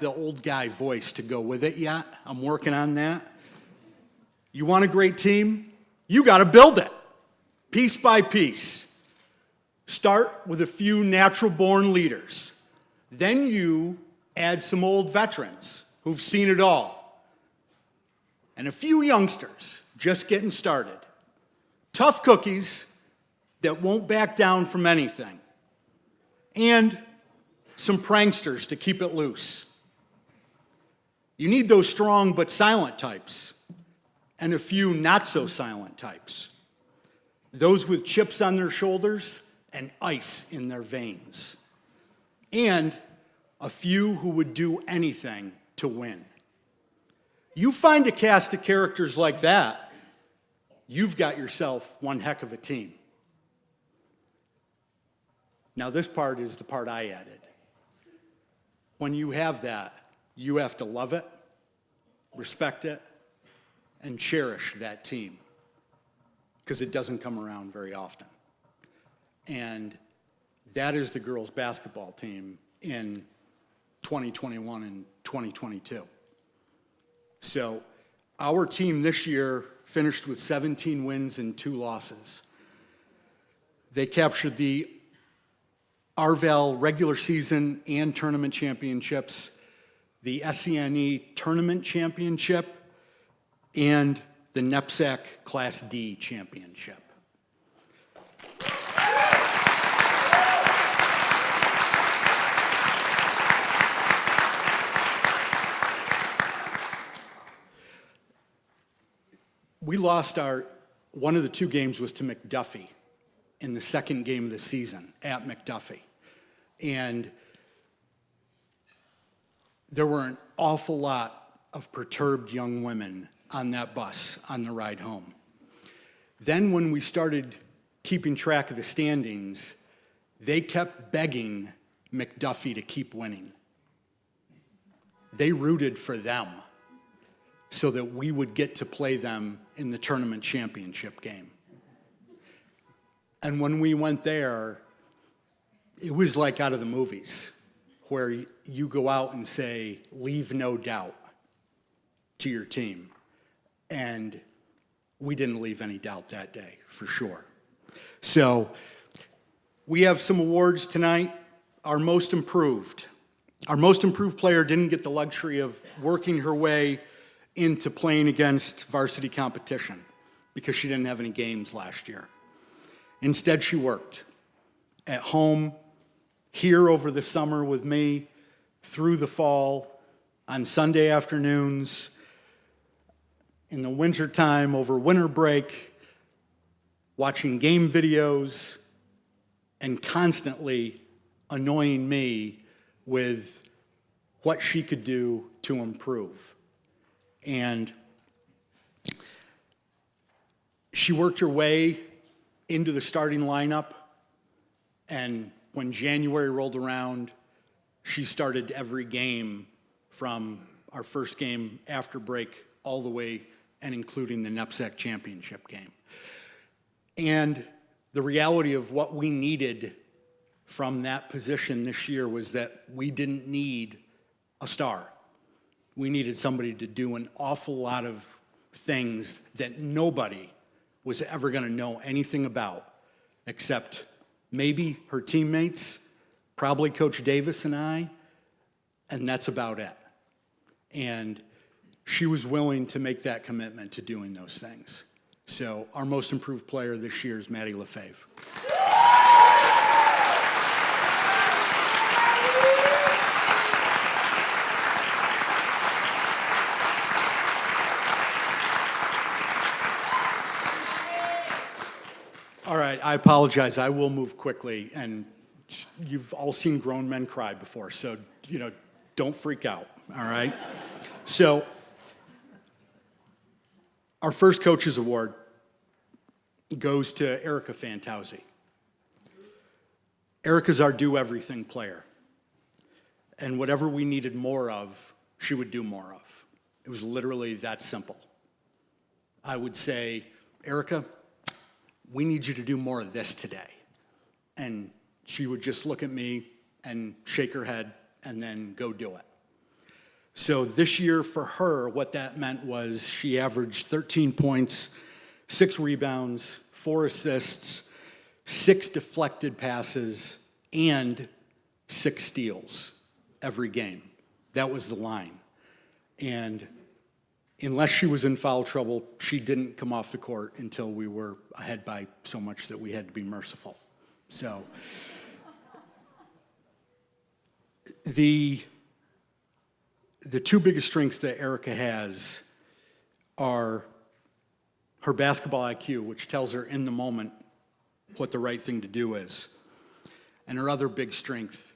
old guy voice to go with it yet. I'm working on that. You want a great team? You got to build it, piece by piece. Start with a few natural-born leaders. Then you add some old veterans who've seen it all. And a few youngsters just getting started. Tough cookies that won't back down from anything. And some pranksters to keep it loose. You need those strong but silent types, and a few not so silent types. Those with chips on their shoulders and ice in their veins. And a few who would do anything to win. You find a cast of characters like that, you've got yourself one heck of a team. Now, this part is the part I added. When you have that, you have to love it, respect it, and cherish that team, because it doesn't come around very often. And that is the girls' basketball team in 2021 and 2022. So our team this year finished with 17 wins and 2 losses. They captured the RVAL regular season and tournament championships, the SENE tournament championship, and the NEPSAC Class D championship. We lost one of the 2 games was to McDuffie in the second game of the season at McDuffie. And there were an awful lot of perturbed young women on that bus on the ride home. Then when we started keeping track of the standings, they kept begging McDuffie to keep winning. They rooted for them so that we would get to play them in the tournament championship game. And when we went there, it was like out of the movies, where you go out and say, leave no doubt to your team. And we didn't leave any doubt that day, for sure. So we have some awards tonight. Our most improved player didn't get the luxury of working her way into playing against varsity competition because she didn't have any games last year. Instead, she worked at home, here over the summer with me, through the fall, on Sunday afternoons, in the wintertime, over winter break, watching game videos, and constantly annoying me with what she could do to improve. And she worked her way into the starting lineup, and when January rolled around, she started every game from our first game after break all the way and including the NEPSAC championship game. And the reality of what we needed from that position this year was that we didn't need a star. We needed somebody to do an awful lot of things that nobody was ever going to know anything about except maybe her teammates, probably Coach Davis and I, and that's about it. And she was willing to make that commitment to doing those things. So our most improved player this year is Maddie Lefebvre. All right, I apologize. I will move quickly, and you've all seen grown men cry before, so, don't freak out, all right? So, our first coach's award goes to Erica Fantausi. Erica's our do-everything player, and whatever we needed more of, she would do more of. It was literally that simple. I would say, Erica, we need you to do more of this today. And she would just look at me and shake her head and then go do it. So this year for her, what that meant was she averaged 13 points, 6 rebounds, 4 assists, 6 deflected passes, and 6 steals every game. That was the line. And unless she was in foul trouble, she didn't come off the court until we were ahead by so much that we had to be merciful. So the 2 biggest strengths that Erica has are her basketball IQ, which tells her in the moment what the right thing to do is, and her other big strength,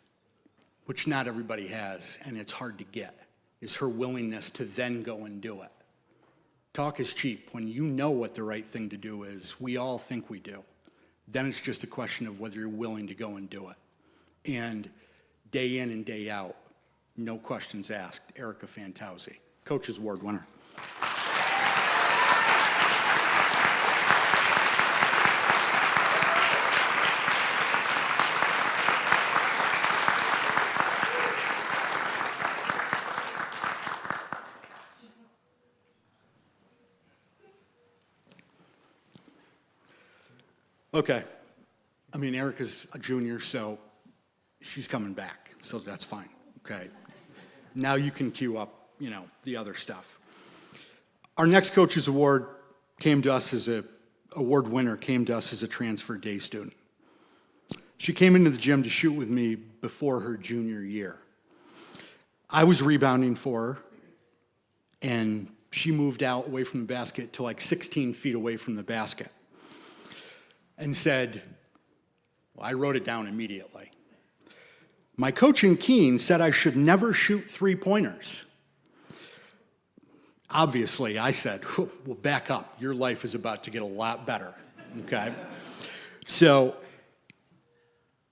which not everybody has, and it's hard to get, is her willingness to then go and do it. Talk is cheap. When you know what the right thing to do is, we all think we do. Then it's just a question of whether you're willing to go and do it. And day in and day out, no questions asked, Erica Fantausi, Coach's Award winner. Okay. I mean, Erica's a junior, so she's coming back, so that's fine, okay? Now you can queue up, the other stuff. Our next coach's award award winner came to us as a transfer day student. She came into the gym to shoot with me before her junior year. I was rebounding for her, and she moved out away from the basket to like 16 feet away from the basket and said, well, I wrote it down immediately. My coach in Keene said I should never shoot three-pointers. Obviously, I said, well, back up. Your life is about to get a lot better, okay? So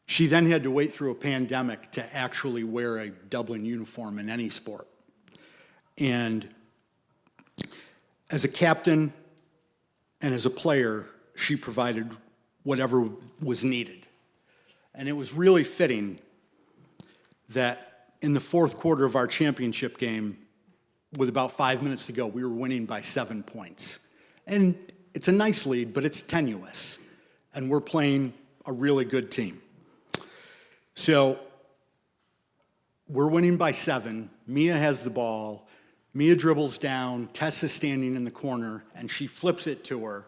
she then had to wait through a pandemic to actually wear a Dublin uniform in any sport. And as a captain and as a player, she provided whatever was needed. And it was really fitting that in the fourth quarter of our championship game, with about 5 minutes to go, we were winning by 7 points. And it's a nice lead, but it's tenuous. And we're playing a really good team. So we're winning by 7. Mia has the ball. Mia dribbles down. Tess is standing in the corner, and she flips it to her.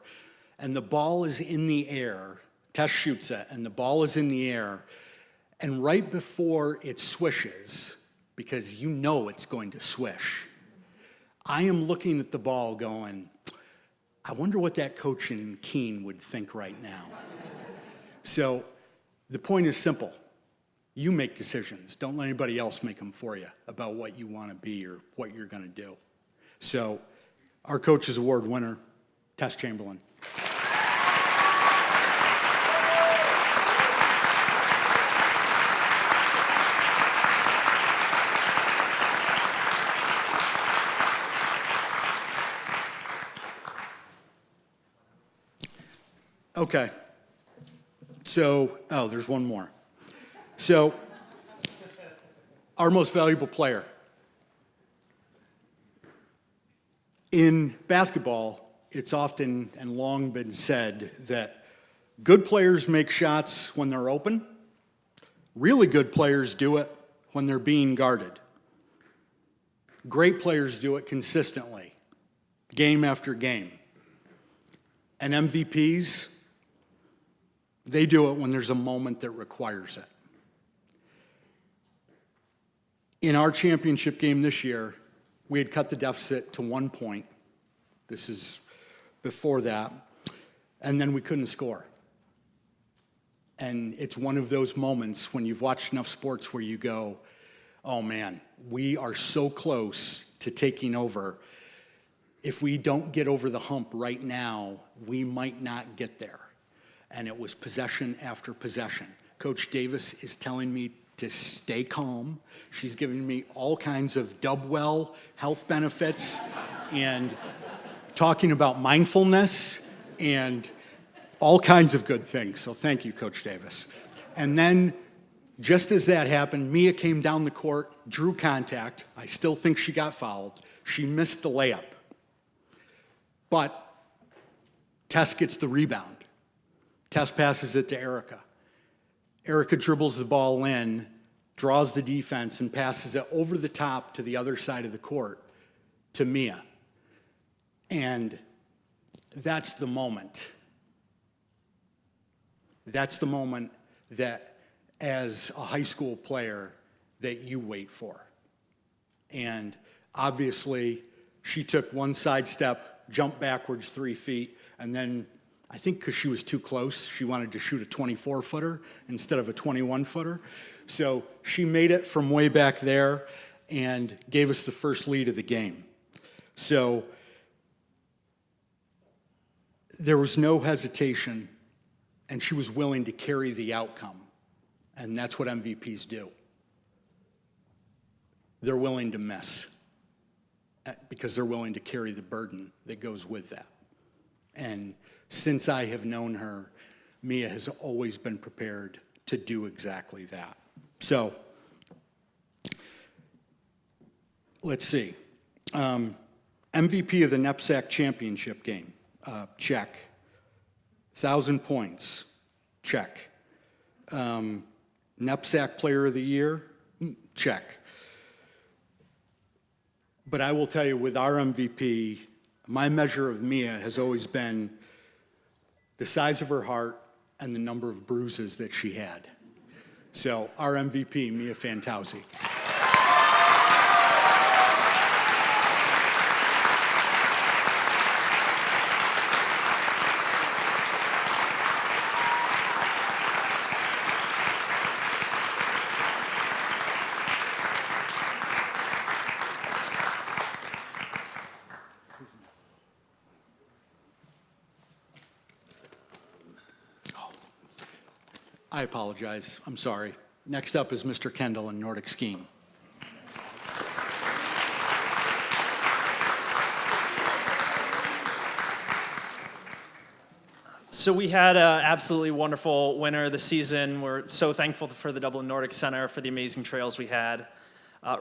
And the ball is in the air. Tess shoots it, and the ball is in the air. And right before it swishes, because you know it's going to swish, I am looking at the ball going, I wonder what that coach in Keene would think right now. So the point is simple. You make decisions. Don't let anybody else make them for you about what you want to be or what you're going to do. So our Coach's Award winner, Tess Chamberlain. Okay. So, there's one more. So, our most valuable player. In basketball, it's often and long been said that good players make shots when they're open. Really good players do it when they're being guarded. Great players do it consistently, game after game. And MVPs, they do it when there's a moment that requires it. In our championship game this year, we had cut the deficit to 1 point. This is before that. And then we couldn't score. And it's one of those moments when you've watched enough sports where you go, oh man, we are so close to taking over. If we don't get over the hump right now, we might not get there. And it was possession after possession. Coach Davis is telling me to stay calm. She's giving me all kinds of Dubwell health benefits and talking about mindfulness and all kinds of good things. So thank you, Coach Davis. And then just as that happened, Mia came down the court, drew contact. I still think she got fouled. She missed the layup. But Tess gets the rebound. Tess passes it to Erica. Erica dribbles the ball in, draws the defense, and passes it over the top to the other side of the court to Mia. And that's the moment. That's the moment that, as a high school player, that you wait for. And obviously, she took one side step, jumped backwards 3 feet, and then I think because she was too close, she wanted to shoot a 24-footer instead of a 21-footer. So she made it from way back there and gave us the first lead of the game. So there was no hesitation, and she was willing to carry the outcome. And that's what MVPs do. They're willing to miss because they're willing to carry the burden that goes with that. And since I have known her, Mia has always been prepared to do exactly that. So, let's see. MVP of the Knapsack Championship game, check. 1,000 points, check. NEPSAC Player of the Year, check. But I will tell you, with our MVP, my measure of Mia has always been the size of her heart and the number of bruises that she had. So our MVP, Mia Fantauzi. I apologize. I'm sorry. Next up is Mr. Kendall in Nordic skiing. So we had an absolutely wonderful winter this season. We're so thankful for the Dublin Nordic Center for the amazing trails we had.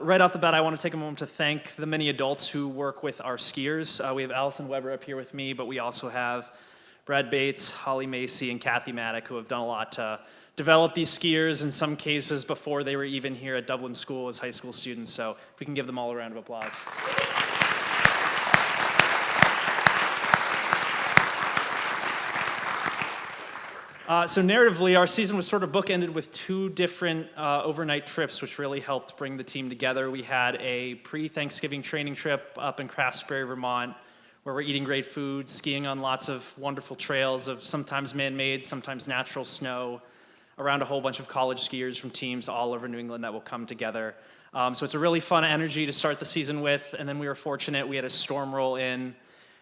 Right off the bat, I want to take a moment to thank the many adults who work with our skiers. We have Allison Weber up here with me, but we also have Brad Bates, Holly Macy, and Kathy Maddock, who have done a lot to develop these skiers, in some cases before they were even here at Dublin School as high school students. So if we can give them all a round of applause. So narratively, our season was sort of bookended with two different overnight trips, which really helped bring the team together. We had a pre-Thanksgiving training trip up in Craftsbury, Vermont, where we're eating great food, skiing on lots of wonderful trails of sometimes man-made, sometimes natural snow, around a whole bunch of college skiers from teams all over New England that will come together. So it's a really fun energy to start the season with, and then we were fortunate we had a storm roll in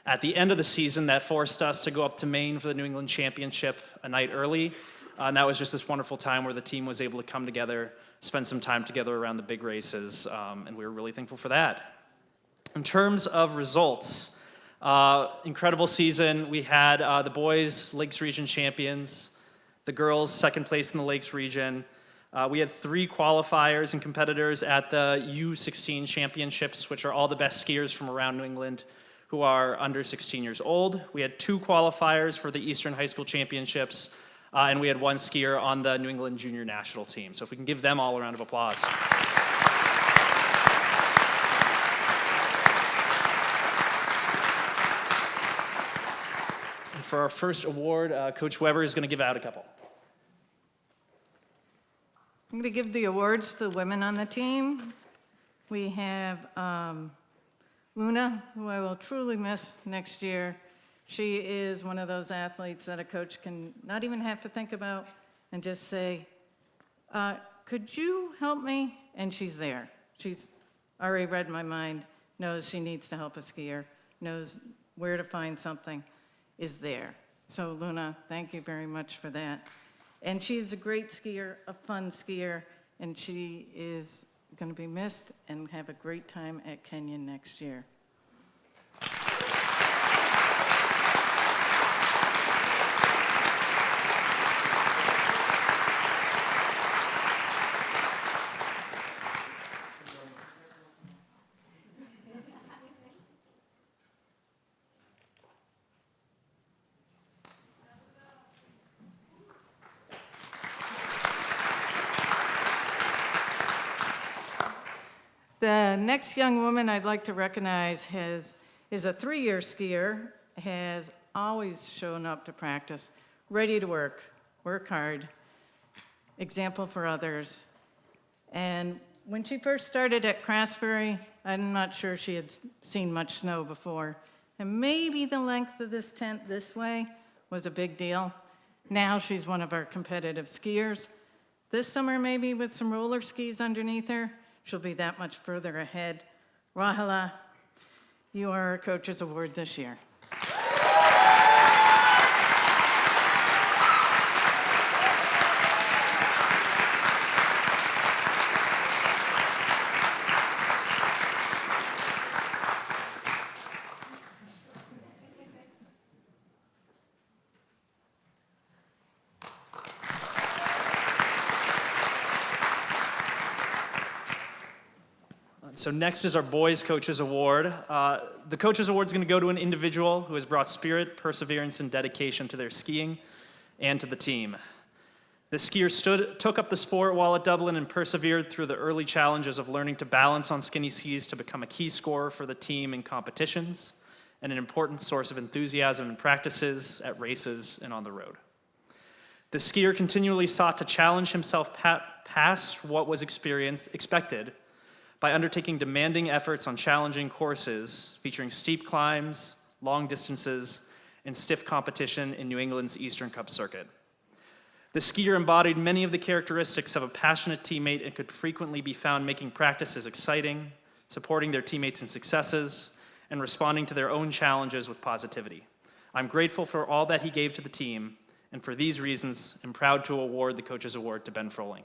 at the end of the season that forced us to go up to Maine for the New England Championship a night early. And that was just this wonderful time where the team was able to come together, spend some time together around the big races, and we were really thankful for that. In terms of results, incredible season. We had the boys Lakes Region champions, the girls second place in the Lakes Region. We had 3 qualifiers and competitors at the U16 championships, which are all the best skiers from around New England who are under 16 years old. We had 2 qualifiers for the Eastern High School Championships, and we had 1 skier on the New England Junior National Team. So if we can give them all a round of applause. And for our first award, Coach Weber is going to give out a couple. I'm going to give the awards to the women on the team. We have Luna, who I will truly miss next year. She is one of those athletes that a coach can not even have to think about and just say, could you help me? And she's there. She's already read my mind, knows she needs to help a skier, knows where to find something, is there. So Luna, thank you very much for that. And she's a great skier, a fun skier, and she is going to be missed and have a great time at Kenyon next year. The next young woman I'd like to recognize is a 3-year skier, has always shown up to practice, ready to work hard, example for others. And when she first started at Craftsbury, I'm not sure she had seen much snow before. And maybe the length of this tent this way was a big deal. Now she's one of our competitive skiers. This summer, maybe with some roller skis underneath her, she'll be that much further ahead. Rahala, you are our Coach's Award this year. So next is our Boys Coaches Award. The Coaches Award is going to go to an individual who has brought spirit, perseverance, and dedication to their skiing and to the team. This skier took up the sport while at Dublin and persevered through the early challenges of learning to balance on skinny skis to become a key scorer for the team in competitions and an important source of enthusiasm in practices, at races, and on the road. The skier continually sought to challenge himself past what was expected by undertaking demanding efforts on challenging courses featuring steep climbs, long distances, and stiff competition in New England's Eastern Cup circuit. The skier embodied many of the characteristics of a passionate teammate and could frequently be found making practices exciting, supporting their teammates in successes, and responding to their own challenges with positivity. I'm grateful for all that he gave to the team, and for these reasons, I'm proud to award the Coaches Award to Ben Froling.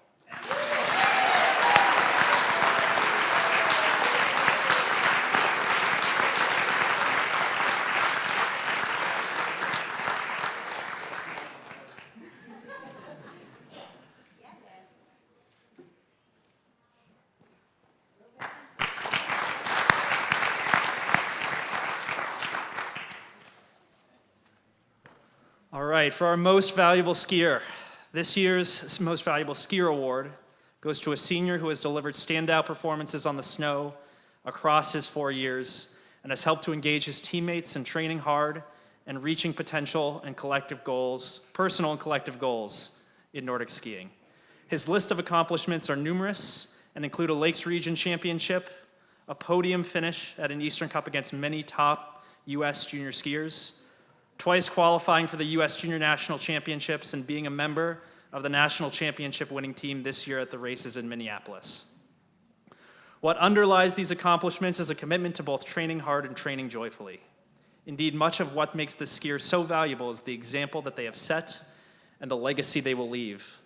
All right, for our most valuable skier, this year's most valuable skier award goes to a senior who has delivered standout performances on the snow across his 4 years and has helped to engage his teammates in training hard and reaching potential and collective goals, personal and collective goals in Nordic skiing. His list of accomplishments are numerous and include a Lakes Region Championship, a podium finish at an Eastern Cup against many top U.S. junior skiers, twice qualifying for the U.S. Junior National Championships and being a member of the national championship winning team this year at the races in Minneapolis. What underlies these accomplishments is a commitment to both training hard and training joyfully. Indeed, much of what makes this skier so valuable is the example that they have set and the legacy they will leave.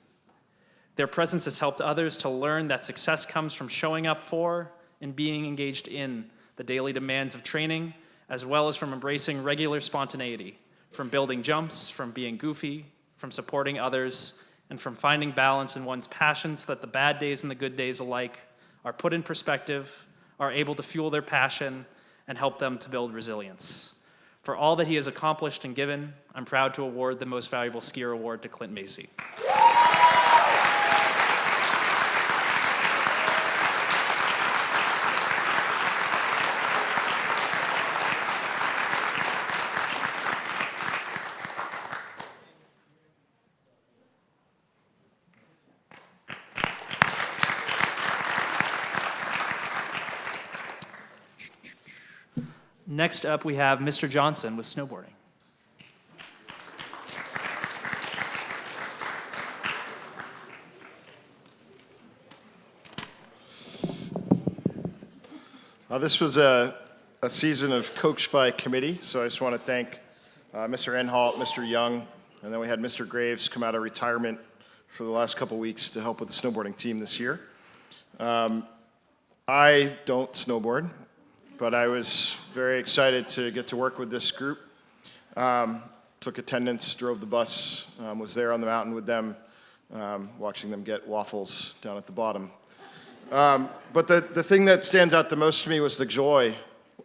Their presence has helped others to learn that success comes from showing up for and being engaged in the daily demands of training, as well as from embracing regular spontaneity, from building jumps, from being goofy, from supporting others, and from finding balance in one's passions so that the bad days and the good days alike are put in perspective, are able to fuel their passion, and help them to build resilience. For all that he has accomplished and given, I'm proud to award the Most Valuable Skier Award to Clint Macy. Next up, we have Mr. Johnson with snowboarding. This was a season of coached by committee, so I just want to thank Mr. Enholt, Mr. Young, and then we had Mr. Graves come out of retirement for the last couple weeks to help with the snowboarding team this year. I don't snowboard, but I was very excited to get to work with this group. Took attendance, drove the bus, was there on the mountain with them, watching them get waffles down at the bottom. But the thing that stands out the most to me was the joy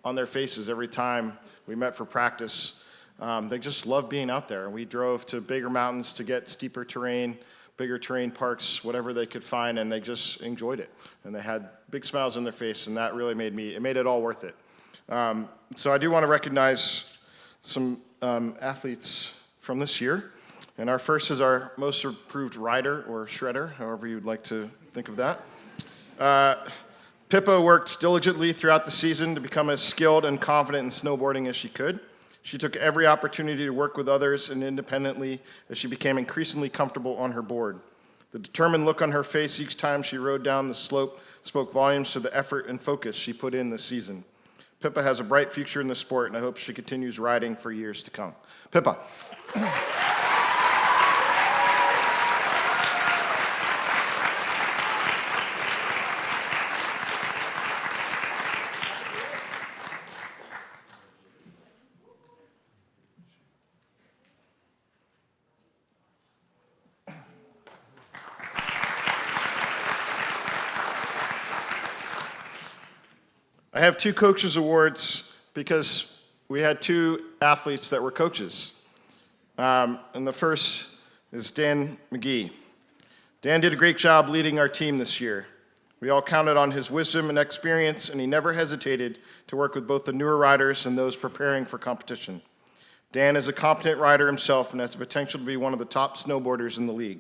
on their faces every time we met for practice. They just loved being out there. We drove to bigger mountains to get steeper terrain, bigger terrain parks, whatever they could find, and they just enjoyed it. And they had big smiles on their face, and that really made it all worth it. So I do want to recognize some athletes from this year. And our first is our most improved rider, or shredder, however you'd like to think of that. Pippa worked diligently throughout the season to become as skilled and confident in snowboarding as she could. She took every opportunity to work with others and independently as she became increasingly comfortable on her board. The determined look on her face each time she rode down the slope spoke volumes to the effort and focus she put in this season. Pippa has a bright future in the sport, and I hope she continues riding for years to come. Pippa. I have 2 coaches awards because we had 2 athletes that were coaches. And the first is Dan McGee. Dan did a great job leading our team this year. We all counted on his wisdom and experience, and he never hesitated to work with both the newer riders and those preparing for competition. Dan is a competent rider himself and has the potential to be one of the top snowboarders in the league.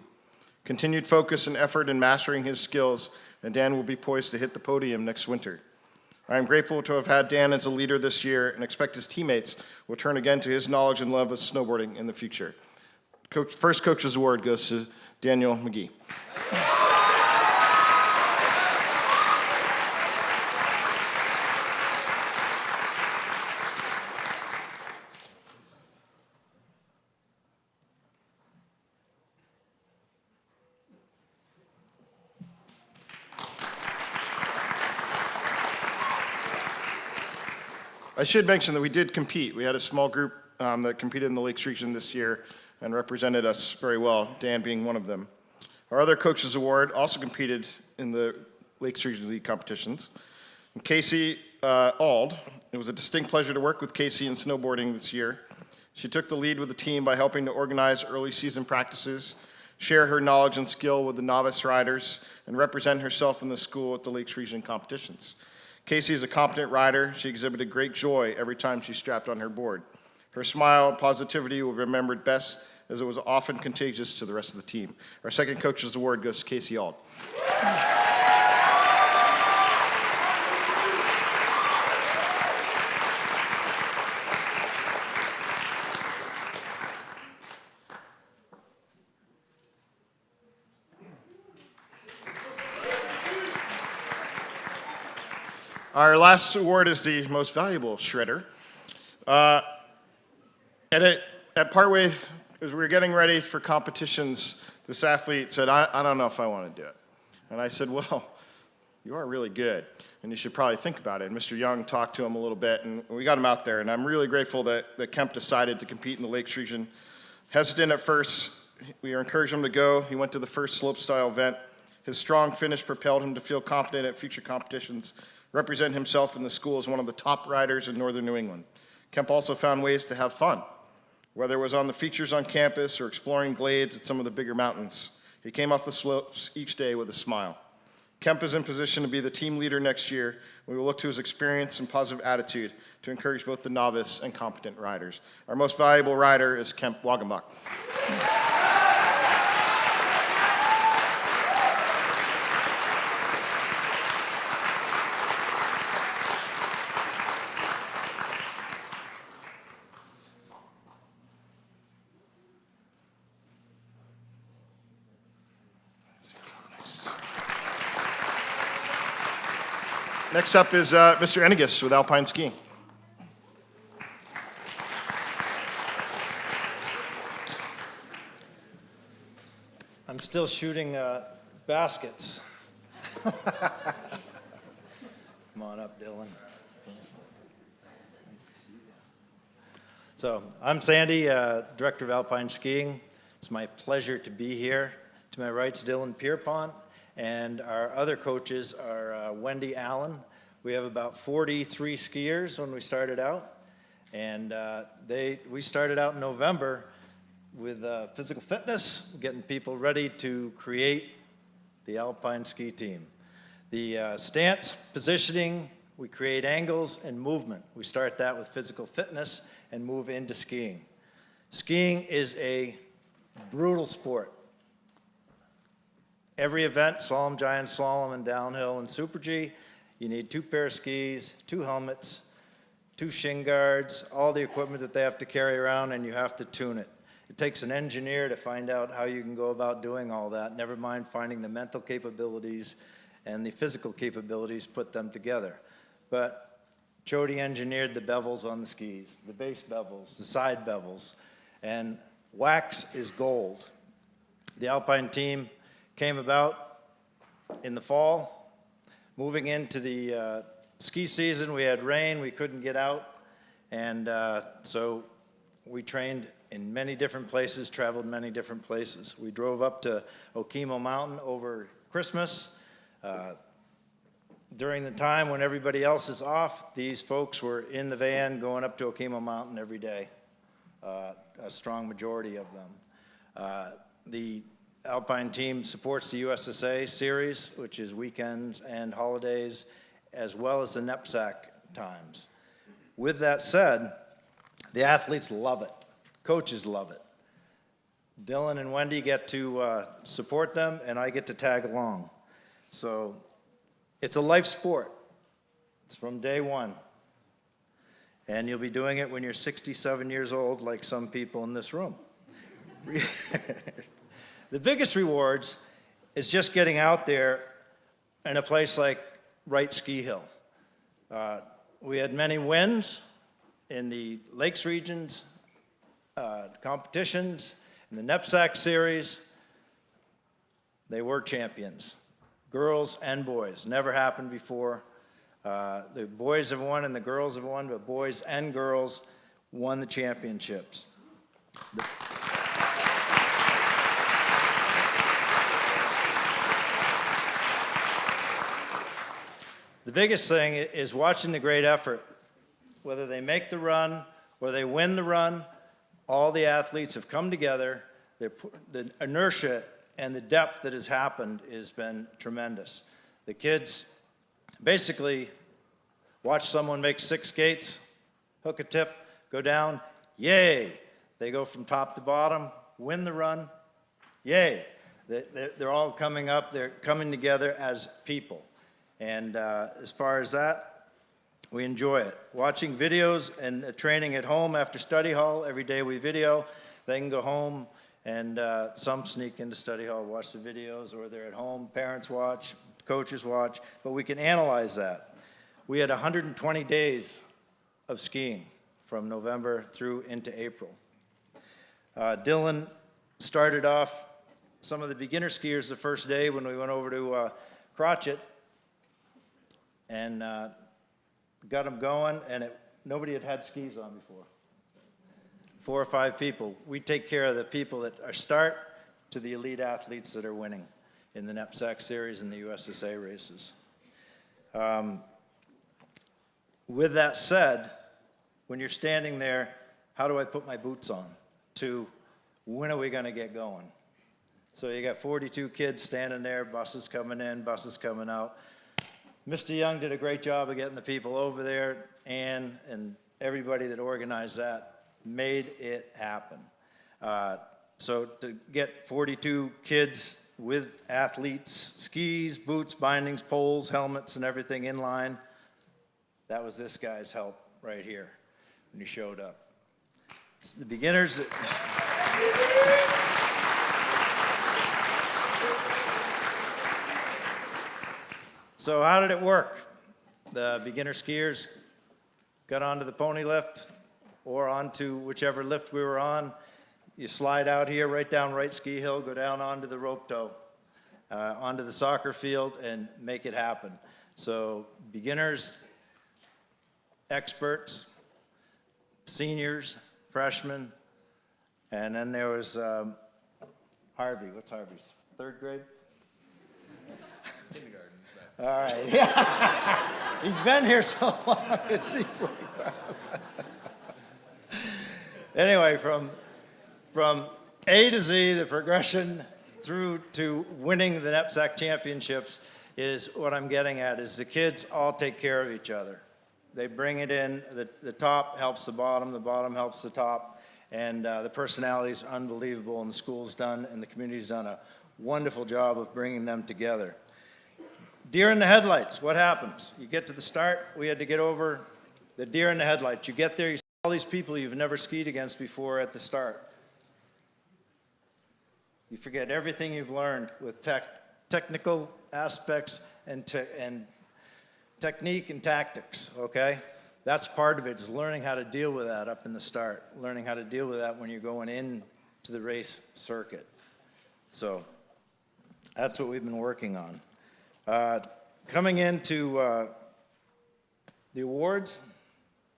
Continued focus and effort in mastering his skills, and Dan will be poised to hit the podium next winter. I am grateful to have had Dan as a leader this year and expect his teammates will turn again to his knowledge and love of snowboarding in the future. First Coach's Award goes to Daniel McGee. I should mention that we did compete. We had a small group that competed in the Lakes region this year and represented us very well, Dan being one of them. Our other Coaches Award also competed in the Lakes Region League competitions. And Casey Auld, it was a distinct pleasure to work with Casey in snowboarding this year. She took the lead with the team by helping to organize early season practices, share her knowledge and skill with the novice riders, and represent herself in the school at the Lakes Region competitions. Casey is a competent rider. She exhibited great joy every time she strapped on her board. Her smile and positivity will be remembered best as it was often contagious to the rest of the team. Our second Coach's Award goes to Casey Auld. Our last award is the most valuable shredder. At partway, as we were getting ready for competitions, this athlete said, I don't know if I want to do it. And I said, well, you are really good, and you should probably think about it. And Mr. Young talked to him a little bit, and we got him out there. And I'm really grateful that Kemp decided to compete in the Lakes region. Hesitant at first, we encouraged him to go. He went to the first slopestyle event. His strong finish propelled him to feel confident at future competitions, represent himself in the school as one of the top riders in northern New England. Kemp also found ways to have fun, whether it was on the features on campus or exploring glades at some of the bigger mountains. He came off the slopes each day with a smile. Kemp is in position to be the team leader next year. We will look to his experience and positive attitude to encourage both the novice and competent riders. Our most valuable rider is Kemp Wagenbach. Next up is Mr. Ennigus with Alpine Skiing. I'm still shooting baskets. Come on up, Dylan. So I'm Sandy, Director of Alpine Skiing. It's my pleasure to be here. To my right's Dylan Pierpont, and our other coaches are Wendy Allen. We have about 43 skiers when we started out, and we started out in November with physical fitness, getting people ready to create the Alpine ski team. The stance, positioning, we create angles and movement. We start that with physical fitness and move into skiing. Skiing is a brutal sport. Every event, slalom, giant slalom, and downhill and Super G, you need 2 pair of skis, 2 helmets, 2 shin guards, all the equipment that they have to carry around, and you have to tune it. It takes an engineer to find out how you can go about doing all that, never mind finding the mental capabilities and the physical capabilities, put them together. But Jody engineered the bevels on the skis, the base bevels, the side bevels, and wax is gold. The Alpine team came about in the fall. Moving into the ski season, we had rain, we couldn't get out, and so we trained in many different places, traveled many different places. We drove up to Okemo Mountain over Christmas, during the time when everybody else is off, these folks were in the van going up to Okemo Mountain every day, a strong majority of them. The Alpine team supports the USSA series, which is weekends and holidays, as well as the knapsack times. With that said, the athletes love it. Coaches love it. Dylan and Wendy get to support them, and I get to tag along. So it's a life sport. It's from day one. And you'll be doing it when you're 67 years old, like some people in this room. The biggest rewards is just getting out there in a place like Wright Ski Hill. We had many wins in the Lakes regions, competitions, in the knapsack series. They were champions, girls and boys. Never happened before. The boys have won and the girls have won, but boys and girls won the championships. The biggest thing is watching the great effort. Whether they make the run or they win the run, all the athletes have come together. The inertia and the depth that has happened has been tremendous. The kids basically watch someone make 6 skates, hook a tip, go down, yay. They go from top to bottom, win the run, yay. They're all coming up, they're coming together as people. And as far as that, we enjoy it. Watching videos and training at home after study hall, every day we video. They can go home and some sneak into study hall, watch the videos, or they're at home, parents watch, coaches watch, but we can analyze that. We had 120 days of skiing from November through into April. Dylan started off some of the beginner skiers the first day when we went over to Crotchet, and got them going, and nobody had had skis on before. 4 or 5 people. We take care of the people that are start to the elite athletes that are winning in the knapsack series and the USSA races. With that said, when you're standing there, how do I put my boots on? To when are we going to get going? So you got 42 kids standing there, buses coming in, buses coming out. Mr. Young did a great job of getting the people over there, and everybody that organized that made it happen. So to get 42 kids with athletes, skis, boots, bindings, poles, helmets, and everything in line, that was this guy's help right here when he showed up. It's the beginners. So how did it work? The beginner skiers got onto the pony lift or onto whichever lift we were on. You slide out here, right down Wright Ski Hill, go down onto the rope tow, onto the soccer field, and make it happen. So beginners, experts, seniors, freshmen, and then there was Harvey. What's Harvey's? 3rd grade? Kindergarten. All right. Yeah. He's been here so long, it seems like that. Anyway, from A to Z, the progression through to winning the knapsack championships is what I'm getting at, is the kids all take care of each other. They bring it in, the top helps the bottom helps the top, and the personality is unbelievable, and the school's done, and the community's done a wonderful job of bringing them together. Deer in the headlights, what happens? You get to the start, we had to get over the deer in the headlights. You get there, you see all these people you've never skied against before at the start. You forget everything you've learned with technical aspects and technique and tactics, okay? That's part of it, is learning how to deal with that up in the start, learning how to deal with that when you're going into the race circuit. So that's what we've been working on. Coming into the awards,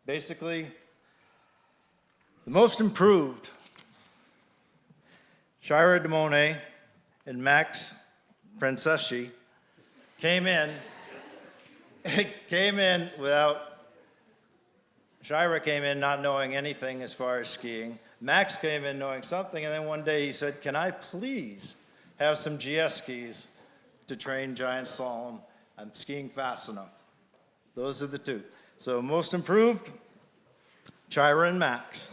basically, the most improved, Shira DeMone and Max Franceschi came in came in without, Shira came in not knowing anything as far as skiing. Max came in knowing something, and then one day he said, can I please have some GS skis to train giant slalom? I'm skiing fast enough. Those are the two. So most improved, Shira and Max.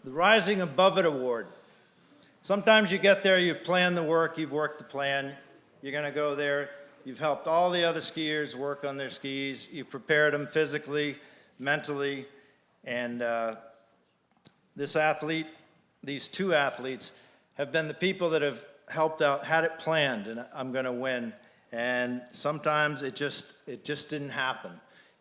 The Rising Above It Award. Sometimes you get there, you've planned the work, you've worked the plan, you're going to go there, you've helped all the other skiers work on their skis, you've prepared them physically, mentally, and this athlete, these two athletes, have been the people that have helped out, had it planned, and I'm going to win. And sometimes it just didn't happen.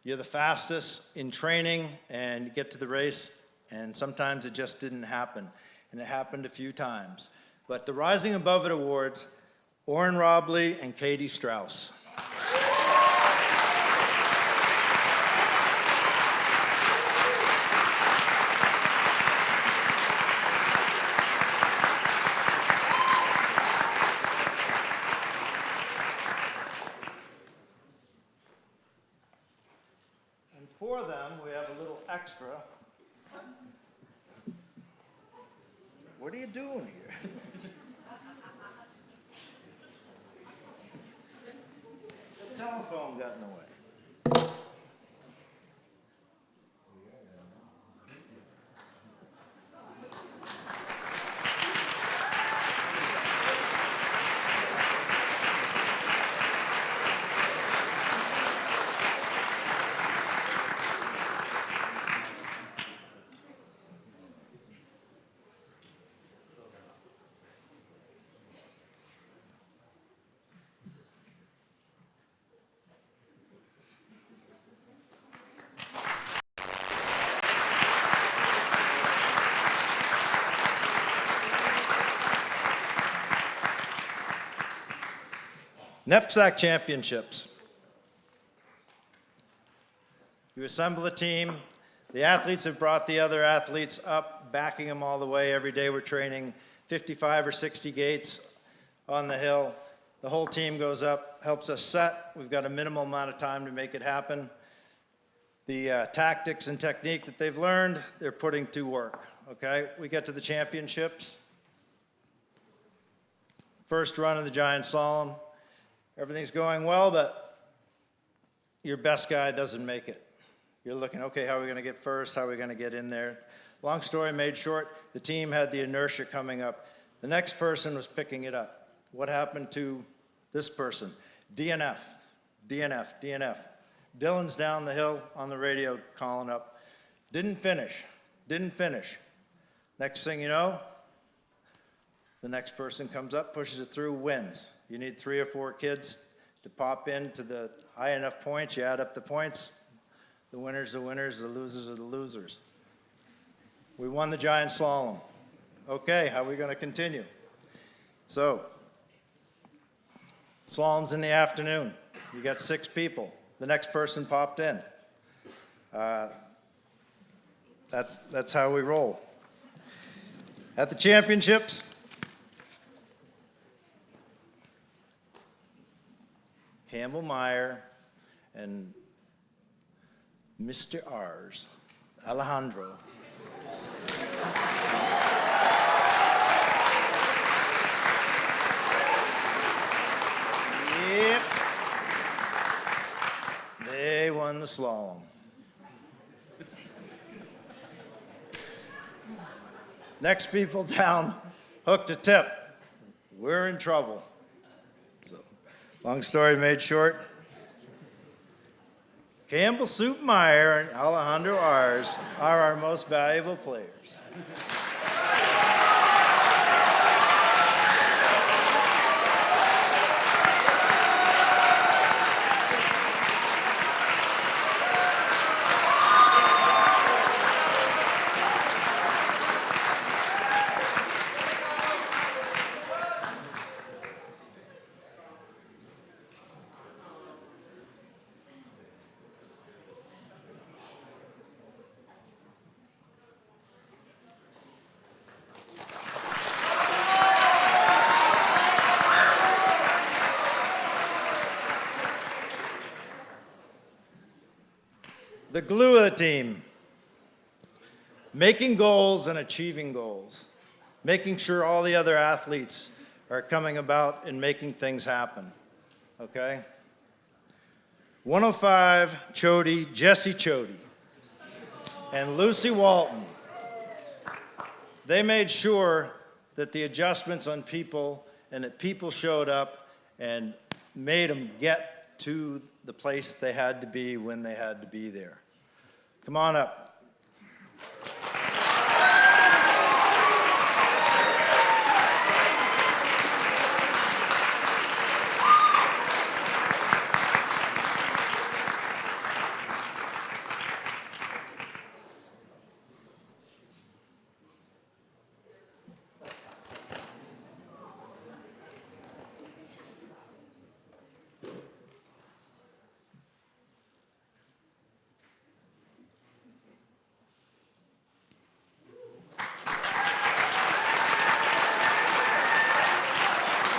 You're the fastest in training, and you get to the race, and sometimes it just didn't happen. And it happened a few times. But the Rising Above It Awards, Orrin Robley and Katie Strauss. And for them, we have a little extra. What are you doing here? The telephone got in the way. Knapsack Championships. You assemble a team. The athletes have brought the other athletes up, backing them all the way. Every day we're training 55 or 60 gates on the hill. The whole team goes up, helps us set. We've got a minimal amount of time to make it happen. The tactics and technique that they've learned, they're putting to work, okay? We get to the championships. First run of the giant slalom. Everything's going well, but your best guy doesn't make it. You're looking, okay, how are we going to get first? How are we going to get in there? Long story made short, the team had the inertia coming up. The next person was picking it up. What happened to this person? DNF, DNF, DNF. Dylan's down the hill on the radio calling up. Didn't finish, didn't finish. Next thing you know, the next person comes up, pushes it through, wins. You need 3 or 4 kids to pop into the high enough points. You add up the points. The winners are winners, the losers are the losers. We won the giant slalom. Okay, how are we going to continue? So, slalom's in the afternoon. You got 6 people. The next person popped in. That's how we roll. At the championships, Campbell Meyer and Mr. R's, Alejandro. Yep. They won the slalom. Next people down, hook to tip. We're in trouble. So, long story made short, Campbell Soup Meyer and Alejandro R's are our most valuable players. The glue of the team. Making goals and achieving goals. Making sure all the other athletes are coming about and making things happen. Okay? 105, Chody, Jesse Chody, and Lucy Walton. They made sure that the adjustments on people and that people showed up and made them get to the place they had to be when they had to be there. Come on up.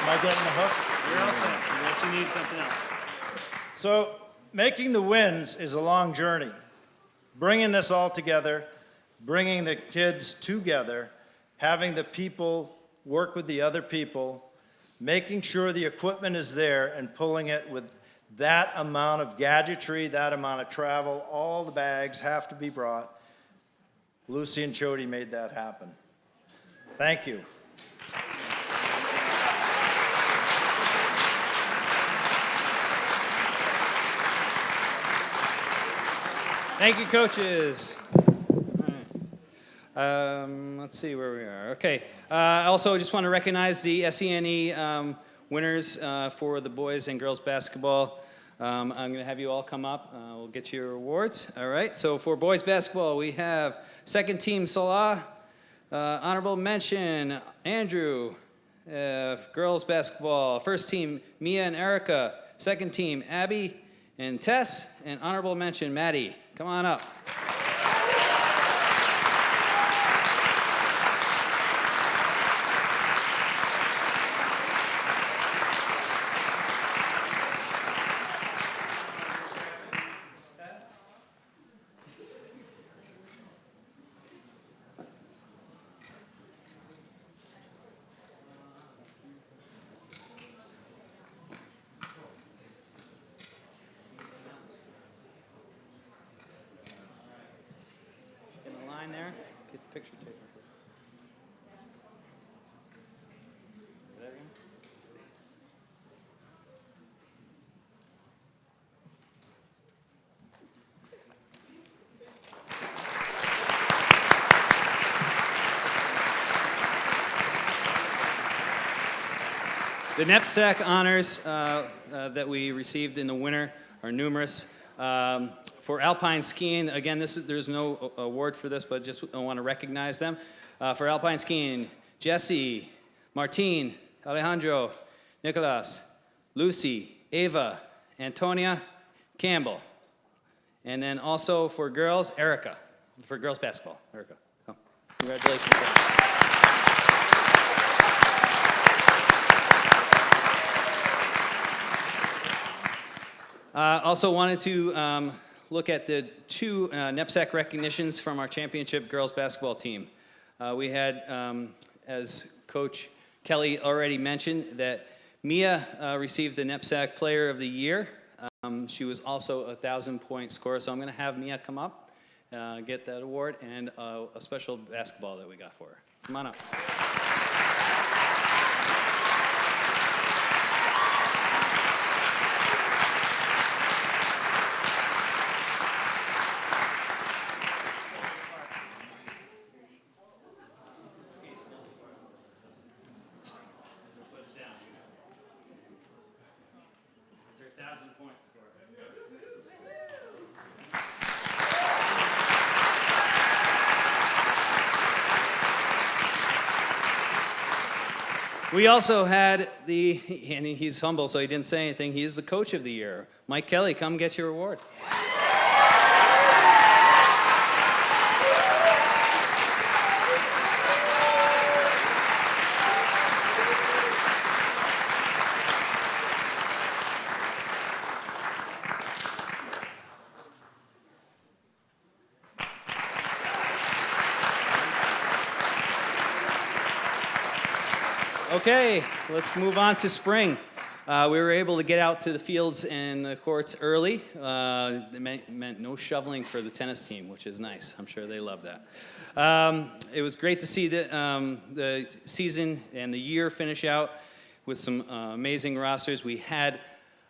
Am I getting the hook? You're all set, unless you need something else. So making the wins is a long journey. Bringing this all together, bringing the kids together, having the people work with the other people, making sure the equipment is there and pulling it with that amount of gadgetry, that amount of travel, all the bags have to be brought. Lucy and Chody made that happen. Thank you. Thank you, coaches. All right. Let's see where we are. Okay. I also just want to recognize the SENE winners for the boys and girls basketball. I'm going to have you all come up. We'll get your awards. All right. So for boys basketball, we have second team Salah, honorable mention Andrew. Girls basketball, first team Mia and Erica, second team Abby and Tess, and honorable mention Maddie. Come on up. In the line there, get the picture taken. There you go. The NEPSAC honors that we received in the winter are numerous. For alpine skiing, again, there's no award for this, but just want to recognize them. For alpine skiing, Jesse, Martine, Alejandro, Nicolas, Lucy, Ava, Antonia, Campbell. And then also for girls, Erica. For girls basketball, Erica. Come. Congratulations. Also wanted to look at the two NEPSAC recognitions from our championship girls basketball team. We had, as Coach Kelly already mentioned, that Mia received the NEPSAC Player of the Year. She was also a 1,000-point scorer, so I'm going to have Mia come up, get that award, and a special basketball that we got for her. Come on up. We also had and he's humble, so he didn't say anything. He's the coach of the year. Mike Kelly, come get your award. Okay, let's move on to spring. We were able to get out to the fields and the courts early. It meant no shoveling for the tennis team, which is nice. I'm sure they love that. It was great to see the season and the year finish out with some amazing rosters. We had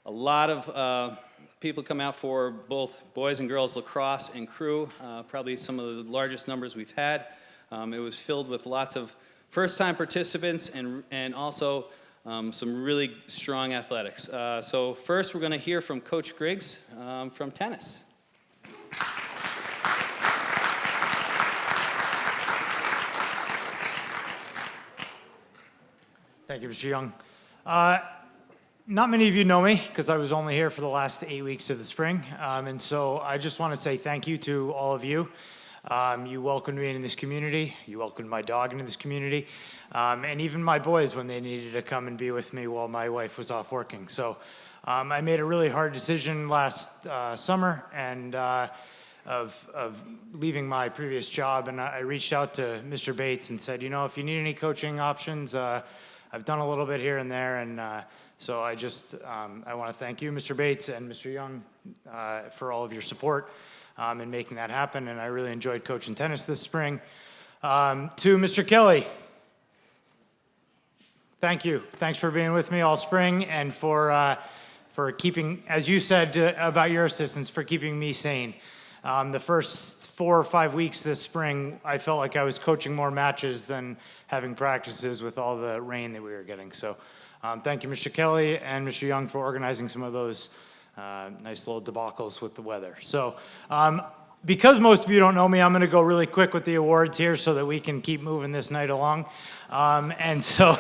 a lot of people come out for both boys and girls lacrosse and crew, probably some of the largest numbers we've had. It was filled with lots of first-time participants and also some really strong athletics. So first, we're going to hear from Coach Griggs from tennis. Thank you, Mr. Young. Not many of you know me because I was only here for the last 8 weeks of the spring. And so I just want to say thank you to all of you. You welcomed me in this community. You welcomed my dog into this community. And even my boys when they needed to come and be with me while my wife was off working. So I made a really hard decision last summer and of leaving my previous job. And I reached out to Mr. Bates and said, you know, if you need any coaching options, I've done a little bit here and there. And so I just, I want to thank you, Mr. Bates and Mr. Young, for all of your support in making that happen. And I really enjoyed coaching tennis this spring. To Mr. Kelly, thank you. Thanks for being with me all spring and for keeping, as you said about your assistants, for keeping me sane. The first 4 or 5 weeks this spring, I felt like I was coaching more matches than having practices with all the rain that we were getting. So thank you, Mr. Kelly and Mr. Young, for organizing some of those nice little debacles with the weather. So because most of you don't know me, I'm going to go really quick with the awards here so that we can keep moving this night along. And so...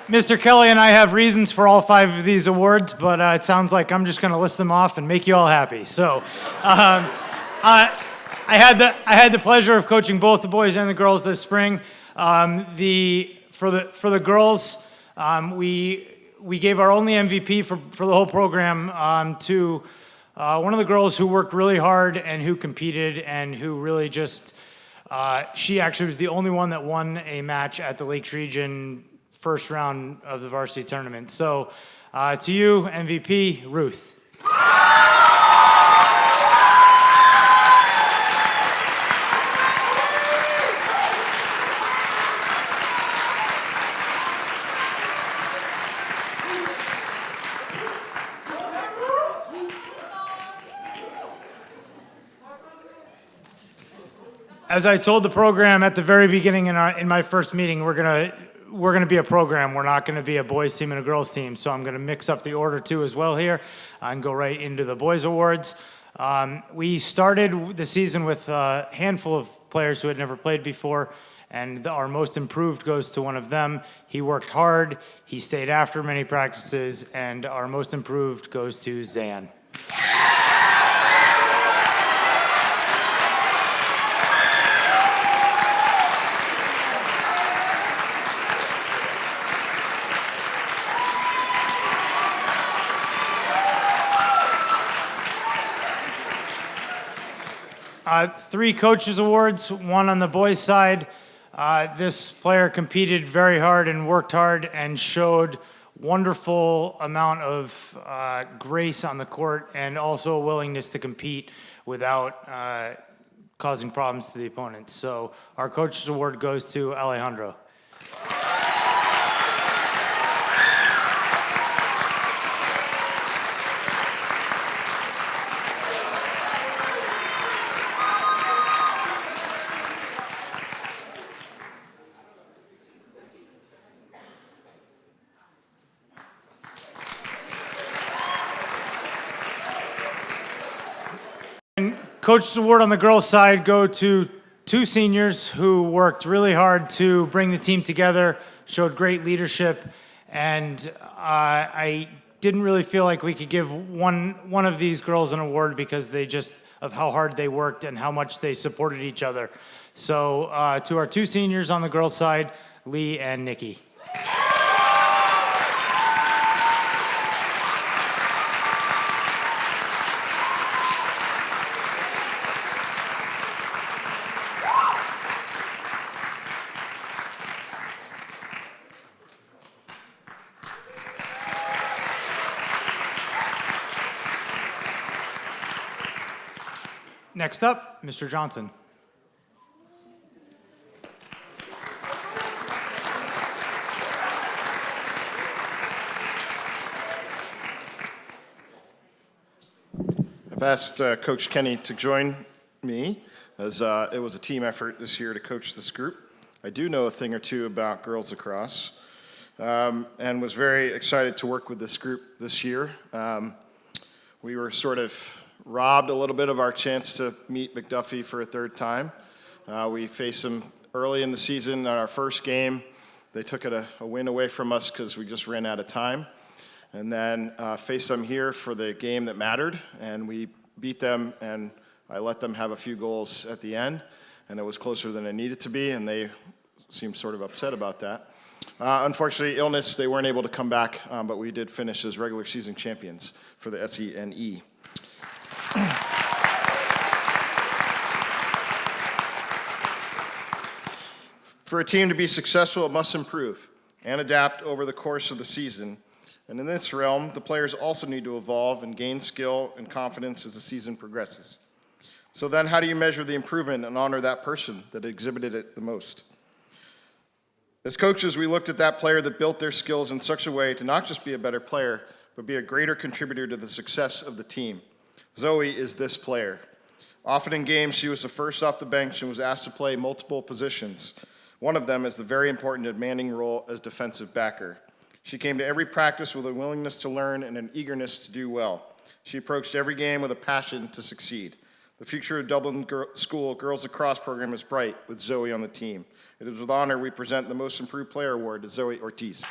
Mr. Kelly and I have reasons for all 5 of these awards, but it sounds like I'm just going to list them off and make you all happy. So I had the pleasure of coaching both the boys and the girls this spring. For the girls, we gave our only MVP for the whole program to one of the girls who worked really hard and who competed and who really just, she actually was the only one that won a match at the Lakes Region first round of the varsity tournament. So to you, MVP, Ruth. As I told the program at the very beginning in my first meeting, we're gonna be a program. We're not gonna be a boys team and a girls team. So I'm gonna mix up the order too as well here and go right into the boys awards. We started the season with a handful of players who had never played before, and our most improved goes to one of them. He worked hard, he stayed after many practices, and our most improved goes to Zan. Three coaches awards, one on the boys side. This player competed very hard and worked hard and showed wonderful amount of grace on the court and also a willingness to compete without causing problems to the opponents. So our coaches award goes to Alejandro. Coach's award on the girls' side go to 2 seniors who worked really hard to bring the team together, showed great leadership, and I didn't really feel like we could give one of these girls an award because they just of how hard they worked and how much they supported each other. So to our 2 seniors on the girls' side, Lee and Nikki. Next up, Mr. Johnson. I've asked Coach Kenny to join me, as it was a team effort this year to coach this group. I do know a thing or two about girls lacrosse, and was very excited to work with this group this year. We were sort of robbed a little bit of our chance to meet McDuffie for a third time. We faced them early in the season in our first game. They took a win away from us because we just ran out of time. And then faced them here for the game that mattered, and we beat them, and I let them have a few goals at the end, and it was closer than it needed to be, and they seemed sort of upset about that. Unfortunately, illness, they weren't able to come back, but we did finish as regular season champions for the SENE. For a team to be successful, it must improve and adapt over the course of the season. And in this realm, the players also need to evolve and gain skill and confidence as the season progresses. So then how do you measure the improvement and honor that person that exhibited it the most? As coaches, we looked at that player that built their skills in such a way to not just be a better player, but be a greater contributor to the success of the team. Zoe is this player. Often in games, she was the first off the bench and was asked to play multiple positions. One of them is the very important and demanding role as defensive backer. She came to every practice with a willingness to learn and an eagerness to do well. She approached every game with a passion to succeed. The future of Dublin School Girls Lacrosse program is bright with Zoe on the team. It is with honor we present the Most Improved Player Award to Zoe Ortiz.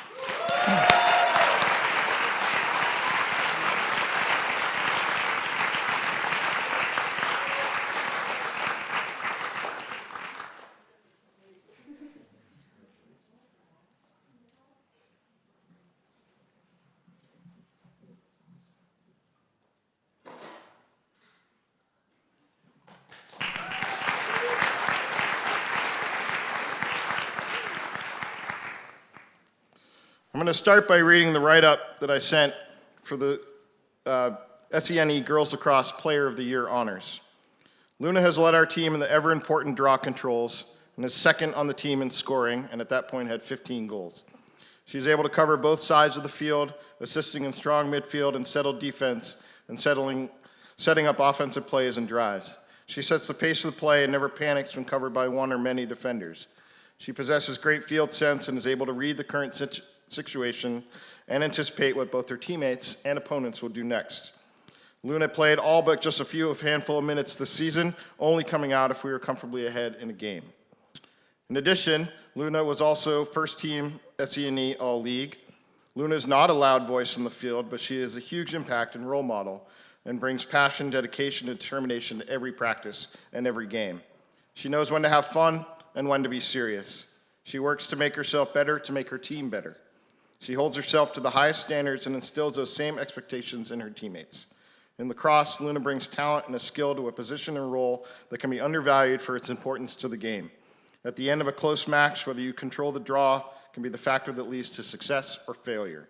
I'm going to start by reading the write-up that I sent for the SENE Girls Lacrosse Player of the Year honors. Luna has led our team in the ever-important draw controls and is second on the team in scoring, and at that point had 15 goals. She's able to cover both sides of the field, assisting in strong midfield and settled defense, and setting up offensive plays and drives. She sets the pace of the play and never panics when covered by one or many defenders. She possesses great field sense and is able to read the current situation and anticipate what both her teammates and opponents will do next. Luna played all but just a handful of minutes this season, only coming out if we were comfortably ahead in a game. In addition, Luna was also first team SENE All-League. Luna is not a loud voice in the field, but she is a huge impact and role model and brings passion, dedication, and determination to every practice and every game. She knows when to have fun and when to be serious. She works to make herself better, to make her team better. She holds herself to the highest standards and instills those same expectations in her teammates. In lacrosse, Luna brings talent and a skill to a position and role that can be undervalued for its importance to the game. At the end of a close match, whether you control the draw can be the factor that leads to success or failure.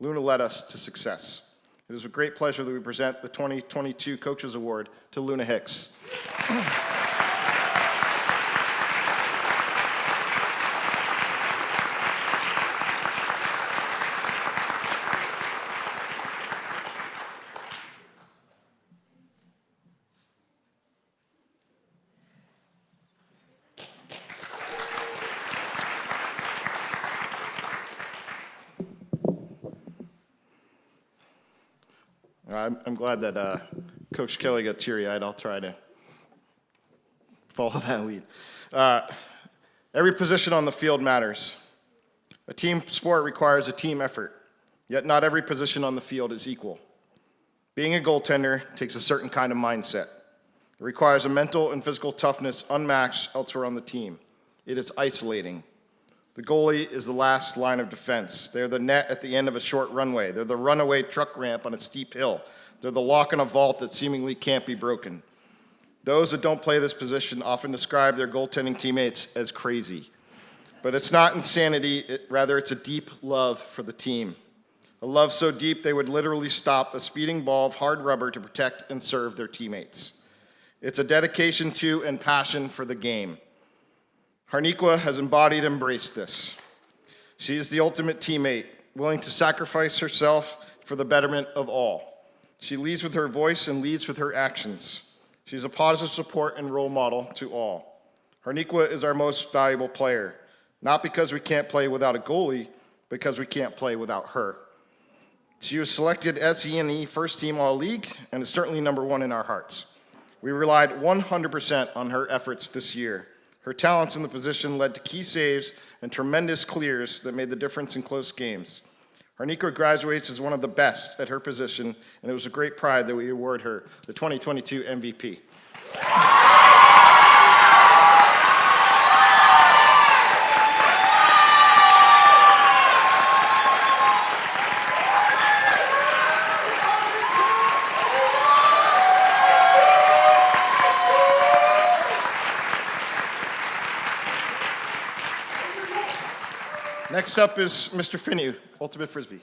Luna led us to success. It is with great pleasure that we present the 2022 Coaches Award to Luna Hicks. I'm glad that Coach Kelly got teary-eyed. I'll try to follow that lead. Every position on the field matters. A team sport requires a team effort, yet not every position on the field is equal. Being a goaltender takes a certain kind of mindset. It requires a mental and physical toughness unmatched elsewhere on the team. It is isolating. The goalie is the last line of defense. They're the net at the end of a short runway. They're the runaway truck ramp on a steep hill. They're the lock in a vault that seemingly can't be broken. Those that don't play this position often describe their goaltending teammates as crazy. But it's not insanity, rather it's a deep love for the team. A love so deep they would literally stop a speeding ball of hard rubber to protect and serve their teammates. It's a dedication to and passion for the game. Harniqua has embodied and embraced this. She is the ultimate teammate, willing to sacrifice herself for the betterment of all. She leads with her voice and leads with her actions. She's a positive support and role model to all. Harniqua is our most valuable player, not because we can't play without a goalie, because we can't play without her. She was selected SENE First Team All-League and is certainly number one in our hearts. We relied 100% on her efforts this year. Her talents in the position led to key saves and tremendous clears that made the difference in close games. Harniqua graduates as one of the best at her position, and it was a great pride that we award her the 2022 MVP. Next up is Mr. Finney, Ultimate Frisbee.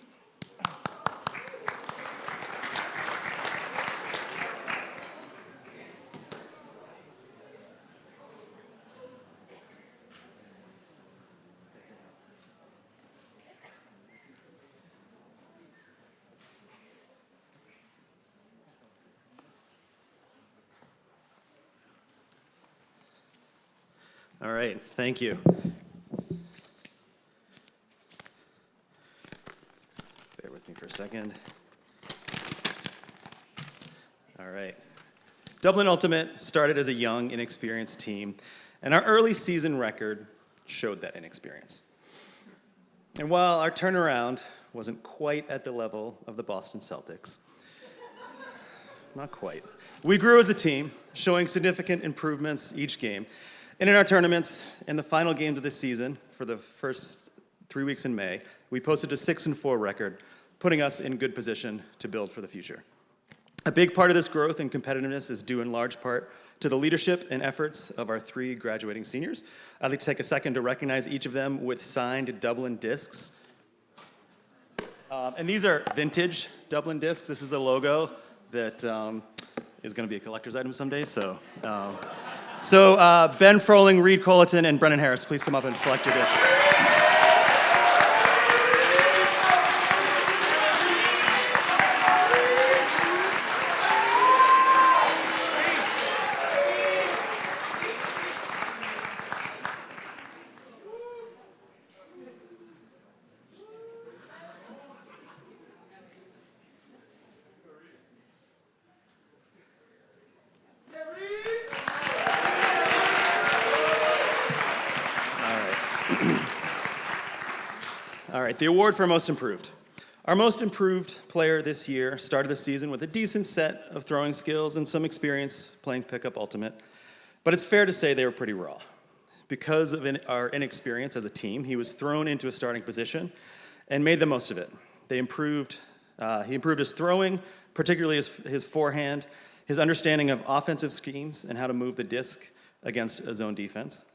All right, thank you. Bear with me for a second. All right. Dublin Ultimate started as a young, inexperienced team, and our early season record showed that inexperience. And while our turnaround wasn't quite at the level of the Boston Celtics, not quite, we grew as a team, showing significant improvements each game. And in our tournaments, in the final games of the season, for the first 3 weeks in May, we posted a 6-4 record, putting us in good position to build for the future. A big part of this growth and competitiveness is due in large part to the leadership and efforts of our 3 graduating seniors. I'd like to take a second to recognize each of them with signed Dublin discs. And these are vintage Dublin discs. This is the logo that is going to be a collector's item someday. So Ben Froling, Reed Colleton, and Brennan Harris, please come up and select your discs. All right, the award for most improved. Our most improved player this year started the season with a decent set of throwing skills and some experience playing pickup ultimate, but it's fair to say they were pretty raw. Because of our inexperience as a team, he was thrown into a starting position and made the most of it. He improved his throwing, particularly his forehand, his understanding of offensive schemes and how to move the disc against a zone defense.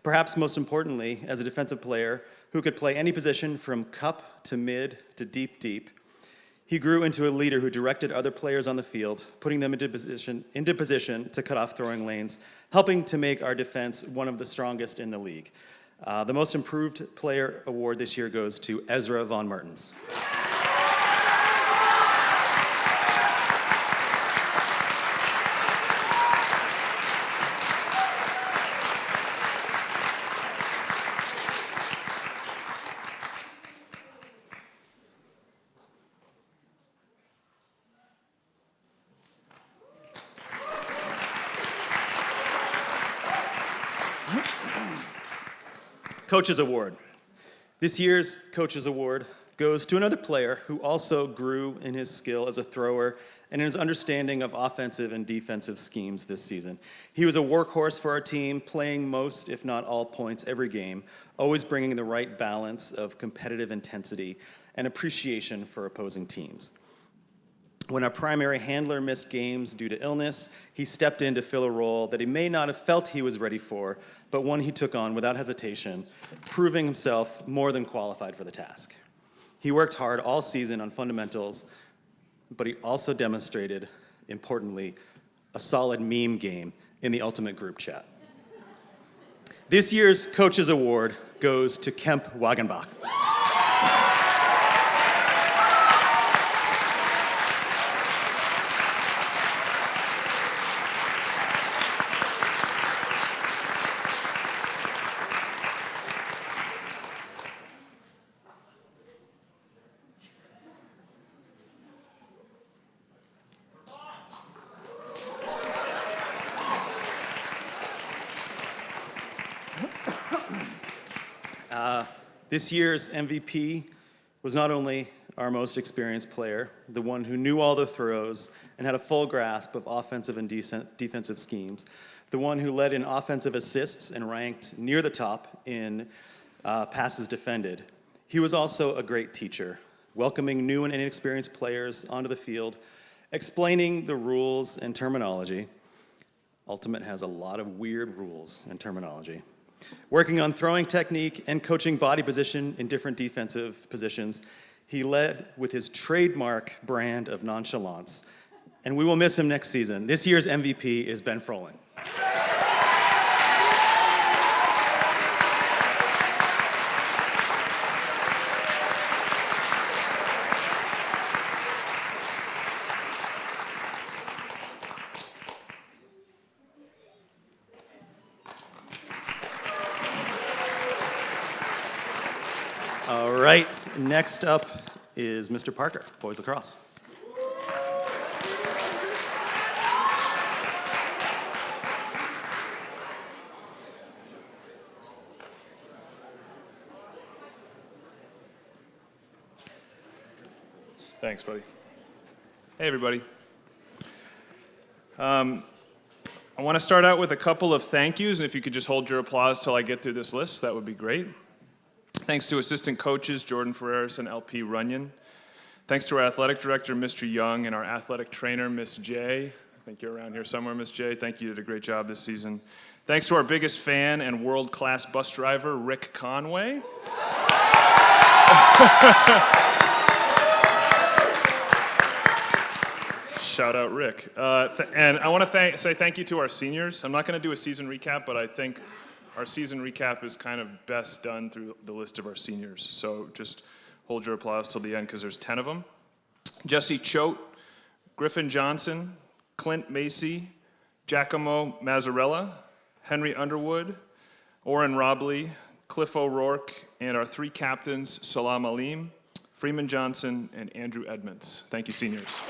Perhaps most importantly, as a defensive player who could play any position from cup to mid to deep, he grew into a leader who directed other players on the field, putting them into position to cut off throwing lanes, helping to make our defense one of the strongest in the league. The most improved player award this year goes to Ezra Von Mertens. Coach's Award. This year's Coach's Award goes to another player who also grew in his skill as a thrower and in his understanding of offensive and defensive schemes this season. He was a workhorse for our team, playing most, if not all, points every game, always bringing the right balance of competitive intensity and appreciation for opposing teams. When our primary handler missed games due to illness, he stepped in to fill a role that he may not have felt he was ready for, but one he took on without hesitation, proving himself more than qualified for the task. He worked hard all season on fundamentals, but he also demonstrated, importantly, a solid meme game in the ultimate group chat. This year's Coaches Award goes to Kemp Wagenbach. This year's MVP was not only our most experienced player, the one who knew all the throws and had a full grasp of offensive and defensive schemes, the one who led in offensive assists and ranked near the top in passes defended. He was also a great teacher, welcoming new and inexperienced players onto the field, explaining the rules and terminology. Ultimate has a lot of weird rules and terminology. Working on throwing technique and coaching body position in different defensive positions, he led with his trademark brand of nonchalance. And we will miss him next season. This year's MVP is Ben Froling. All right, next up is Mr. Parker, boys lacrosse. Thanks, buddy. Hey, everybody. I want to start out with a couple of thank yous, and if you could just hold your applause till I get through this list, that would be great. Thanks to assistant coaches Jordan Ferreras and LP Runyon. Thanks to our athletic director, Mr. Young, and our athletic trainer, Miss J. I think you're around here somewhere, Miss J. Thank you, you did a great job this season. Thanks to our biggest fan and world-class bus driver, Rick Conway. Shout out Rick. And I want to say thank you to our seniors. I'm not going to do a season recap, but I think our season recap is kind of best done through the list of our seniors. So just hold your applause till the end because there's 10 of them. Jesse Choate, Griffin Johnson, Clint Macy, Giacomo Mazzarella, Henry Underwood, Oren Robley, Cliff O'Rourke, and our three captains, Salam Alim, Freeman Johnson, and Andrew Edmonds. Thank you, seniors.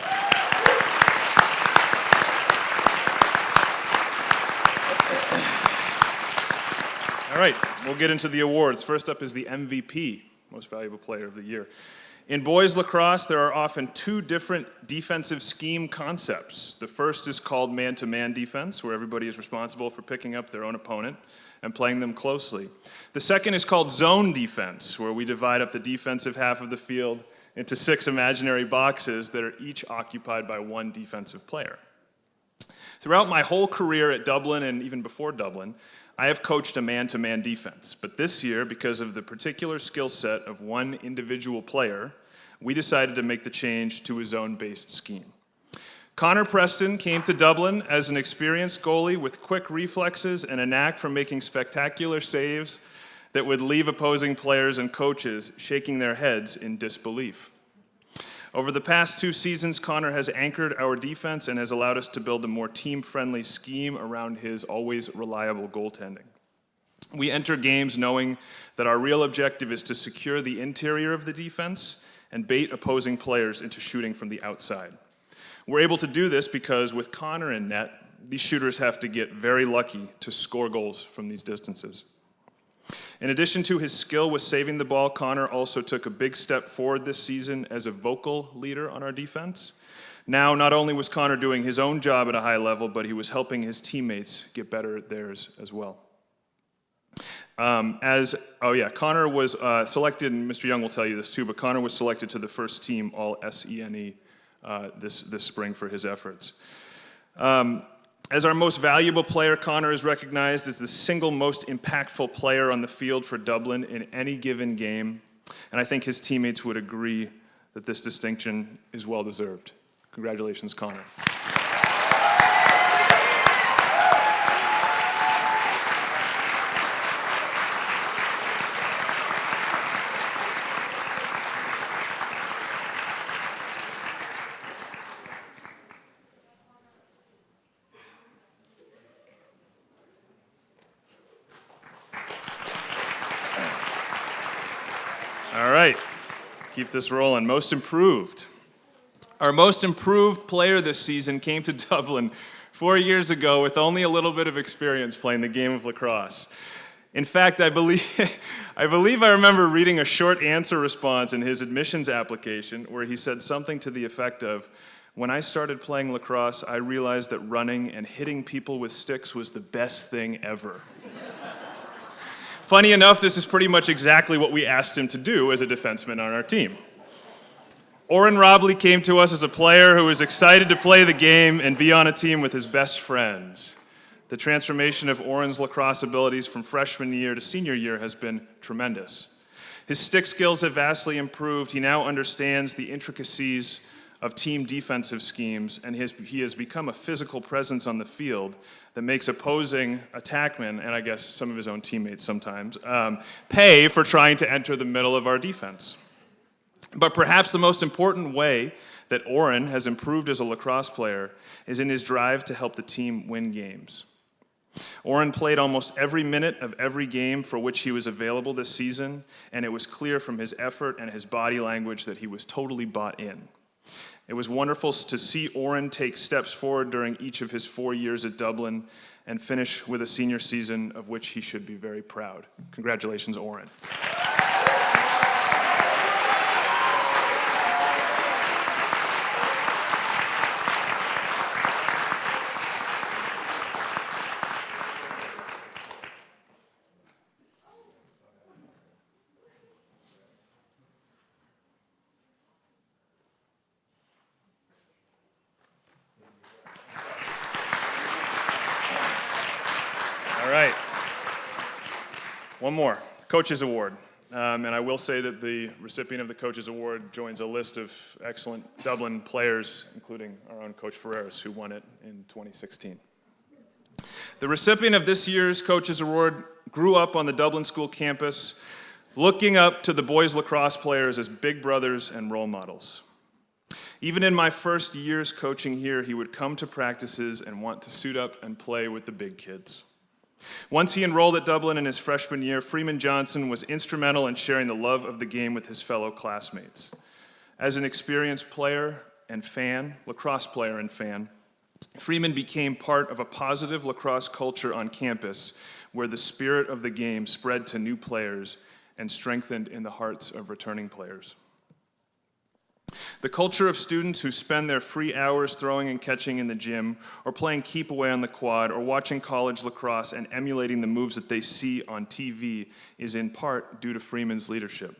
All right, we'll get into the awards. First up is the MVP, Most Valuable Player of the Year. In boys lacrosse, there are often two different defensive scheme concepts. The first is called man-to-man defense, where everybody is responsible for picking up their own opponent and playing them closely. The second is called zone defense, where we divide up the defensive half of the field into 6 imaginary boxes that are each occupied by one defensive player. Throughout my whole career at Dublin and even before Dublin, I have coached a man-to-man defense, but this year, because of the particular skill set of one individual player, we decided to make the change to a zone-based scheme. Connor Preston came to Dublin as an experienced goalie with quick reflexes and a knack for making spectacular saves that would leave opposing players and coaches shaking their heads in disbelief. Over the past 2 seasons, Connor has anchored our defense and has allowed us to build a more team-friendly scheme around his always reliable goaltending. We enter games knowing that our real objective is to secure the interior of the defense and bait opposing players into shooting from the outside. We're able to do this because with Connor in net, these shooters have to get very lucky to score goals from these distances. In addition to his skill with saving the ball, Connor also took a big step forward this season as a vocal leader on our defense. Now, not only was Connor doing his own job at a high level, but he was helping his teammates get better at theirs as well. Connor was selected, and Mr. Young will tell you this too, but Connor was selected to the first team All-SENE this spring for his efforts. As our most valuable player, Connor is recognized as the single most impactful player on the field for Dublin in any given game, and I think his teammates would agree that this distinction is well-deserved. Congratulations, Connor. All right. Keep this rolling. Most improved. Our most improved player this season came to Dublin 4 years ago with only a little bit of experience playing the game of lacrosse. In fact, I believe I remember reading a short answer response in his admissions application where he said something to the effect of, "When I started playing lacrosse, I realized that running and hitting people with sticks was the best thing ever." Funny enough, this is pretty much exactly what we asked him to do as a defenseman on our team. Oren Robley came to us as a player who was excited to play the game and be on a team with his best friends. The transformation of Oren's lacrosse abilities from freshman year to senior year has been tremendous. His stick skills have vastly improved. He now understands the intricacies of team defensive schemes, and he has become a physical presence on the field that makes opposing attackmen, and I guess some of his own teammates sometimes, pay for trying to enter the middle of our defense. But perhaps the most important way that Oren has improved as a lacrosse player is in his drive to help the team win games. Oren played almost every minute of every game for which he was available this season, and it was clear from his effort and his body language that he was totally bought in. It was wonderful to see Oren take steps forward during each of his 4 years at Dublin and finish with a senior season of which he should be very proud. Congratulations, Oren. All right. One more, Coaches Award. And I will say that the recipient of the Coaches Award joins a list of excellent Dublin players, including our own Coach Ferreras, who won it in 2016. The recipient of this year's Coaches Award grew up on the Dublin School campus, looking up to the boys lacrosse players as big brothers and role models. Even in my first years coaching here, he would come to practices and want to suit up and play with the big kids. Once he enrolled at Dublin in his freshman year, Freeman Johnson was instrumental in sharing the love of the game with his fellow classmates. As an experienced player and fan, lacrosse player and fan, Freeman became part of a positive lacrosse culture on campus where the spirit of the game spread to new players and strengthened in the hearts of returning players. The culture of students who spend their free hours throwing and catching in the gym, or playing keep away on the quad, or watching college lacrosse and emulating the moves that they see on TV is in part due to Freeman's leadership.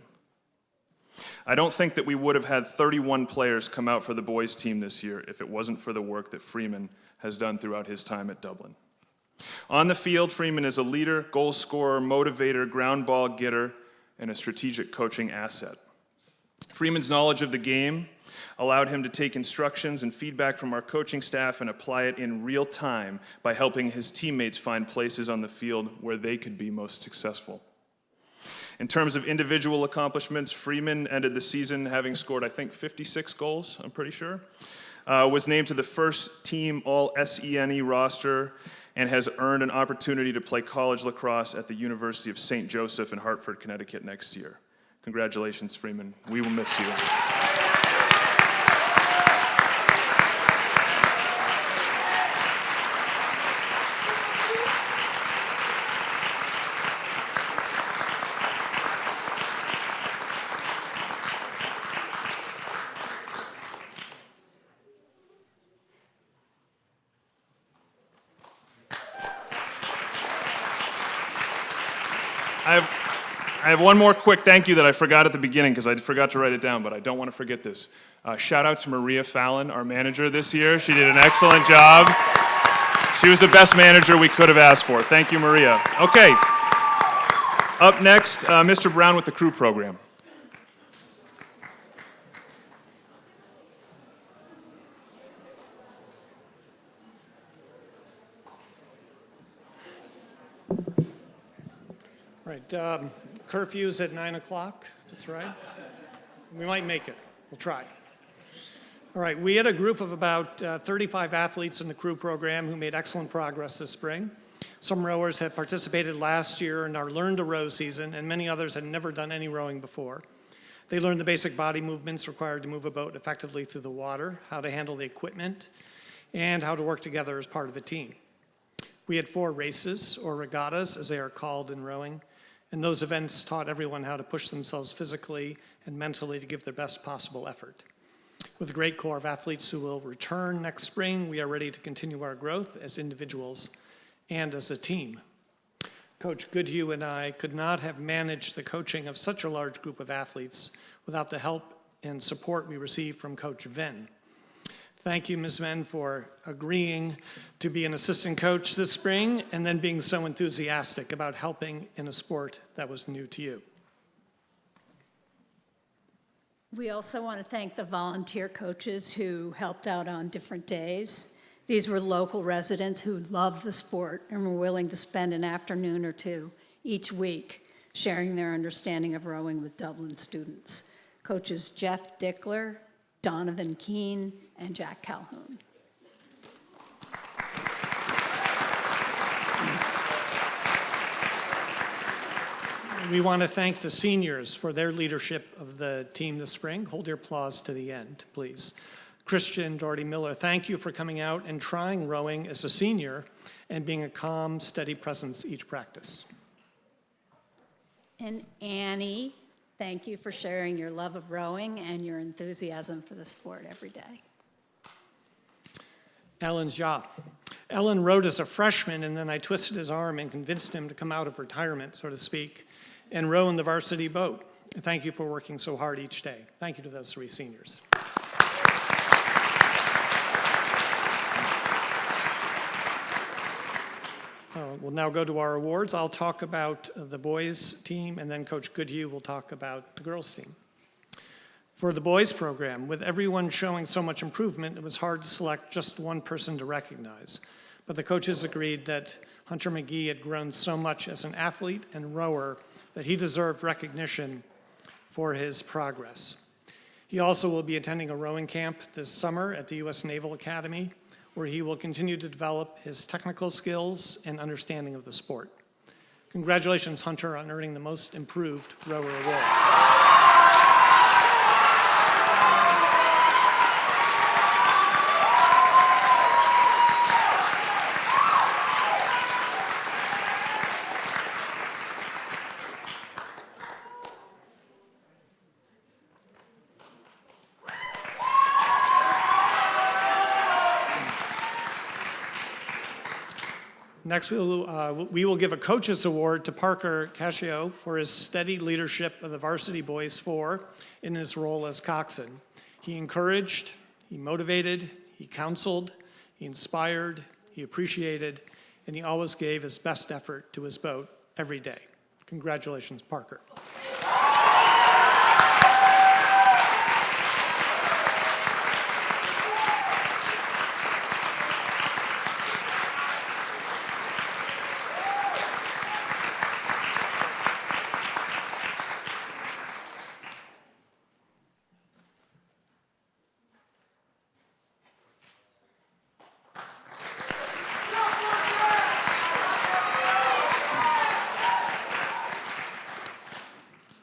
I don't think that we would have had 31 players come out for the boys team this year if it wasn't for the work that Freeman has done throughout his time at Dublin. On the field, Freeman is a leader, goal scorer, motivator, ground ball getter, and a strategic coaching asset. Freeman's knowledge of the game allowed him to take instructions and feedback from our coaching staff and apply it in real time by helping his teammates find places on the field where they could be most successful. In terms of individual accomplishments, Freeman ended the season having scored, I think, 56 goals, I'm pretty sure, was named to the first team All-SENE roster, and has earned an opportunity to play college lacrosse at the University of St. Joseph in Hartford, Connecticut next year. Congratulations, Freeman. We will miss you. I have one more quick thank you that I forgot at the beginning because I forgot to write it down, but I don't want to forget this. Shout out to Maria Fallon, our manager this year. She did an excellent job. She was the best manager we could have asked for. Thank you, Maria. Okay. Up next, Mr. Brown with the crew program. Right. Curfew's at 9 o'clock. That's right. We might make it. We'll try. All right. We had a group of about 35 athletes in the crew program who made excellent progress this spring. Some rowers had participated last year in our Learn to Row season, and many others had never done any rowing before. They learned the basic body movements required to move a boat effectively through the water, how to handle the equipment, and how to work together as part of a team. We had 4 races, or regattas, as they are called in rowing, and those events taught everyone how to push themselves physically and mentally to give their best possible effort. With a great core of athletes who will return next spring, we are ready to continue our growth as individuals and as a team. Coach Goodhue and I could not have managed the coaching of such a large group of athletes without the help and support we received from Coach Venn. Thank you, Ms. Venn, for agreeing to be an assistant coach this spring and then being so enthusiastic about helping in a sport that was new to you. We also want to thank the volunteer coaches who helped out on different days. These were local residents who loved the sport and were willing to spend an afternoon or 2 each week sharing their understanding of rowing with Dublin students. Coaches Jeff Dickler, Donovan Keene, and Jack Calhoun. We want to thank the seniors for their leadership of the team this spring. Hold your applause to the end, please. Christian Doherty Miller, thank you for coming out and trying rowing as a senior and being a calm, steady presence each practice. And Annie, thank you for sharing your love of rowing and your enthusiasm for the sport every day. Alan Jha. Ellen rowed as a freshman, and then I twisted his arm and convinced him to come out of retirement, so to speak, and row in the varsity boat. Thank you for working so hard each day. Thank you to those 3 seniors. We'll now go to our awards. I'll talk about the boys team, and then Coach Goodhue will talk about the girls team. For the boys program, with everyone showing so much improvement, it was hard to select just one person to recognize. But the coaches agreed that Hunter McGee had grown so much as an athlete and rower that he deserved recognition for his progress. He also will be attending a rowing camp this summer at the U.S. Naval Academy, where he will continue to develop his technical skills and understanding of the sport. Congratulations, Hunter, on earning the Most Improved Rower Award. Next, we will give a coach's award to Parker Cascio for his steady leadership of the varsity boys 4 in his role as coxswain. He encouraged, he motivated, he counseled, he inspired, he appreciated, and he always gave his best effort to his boat every day. Congratulations, Parker.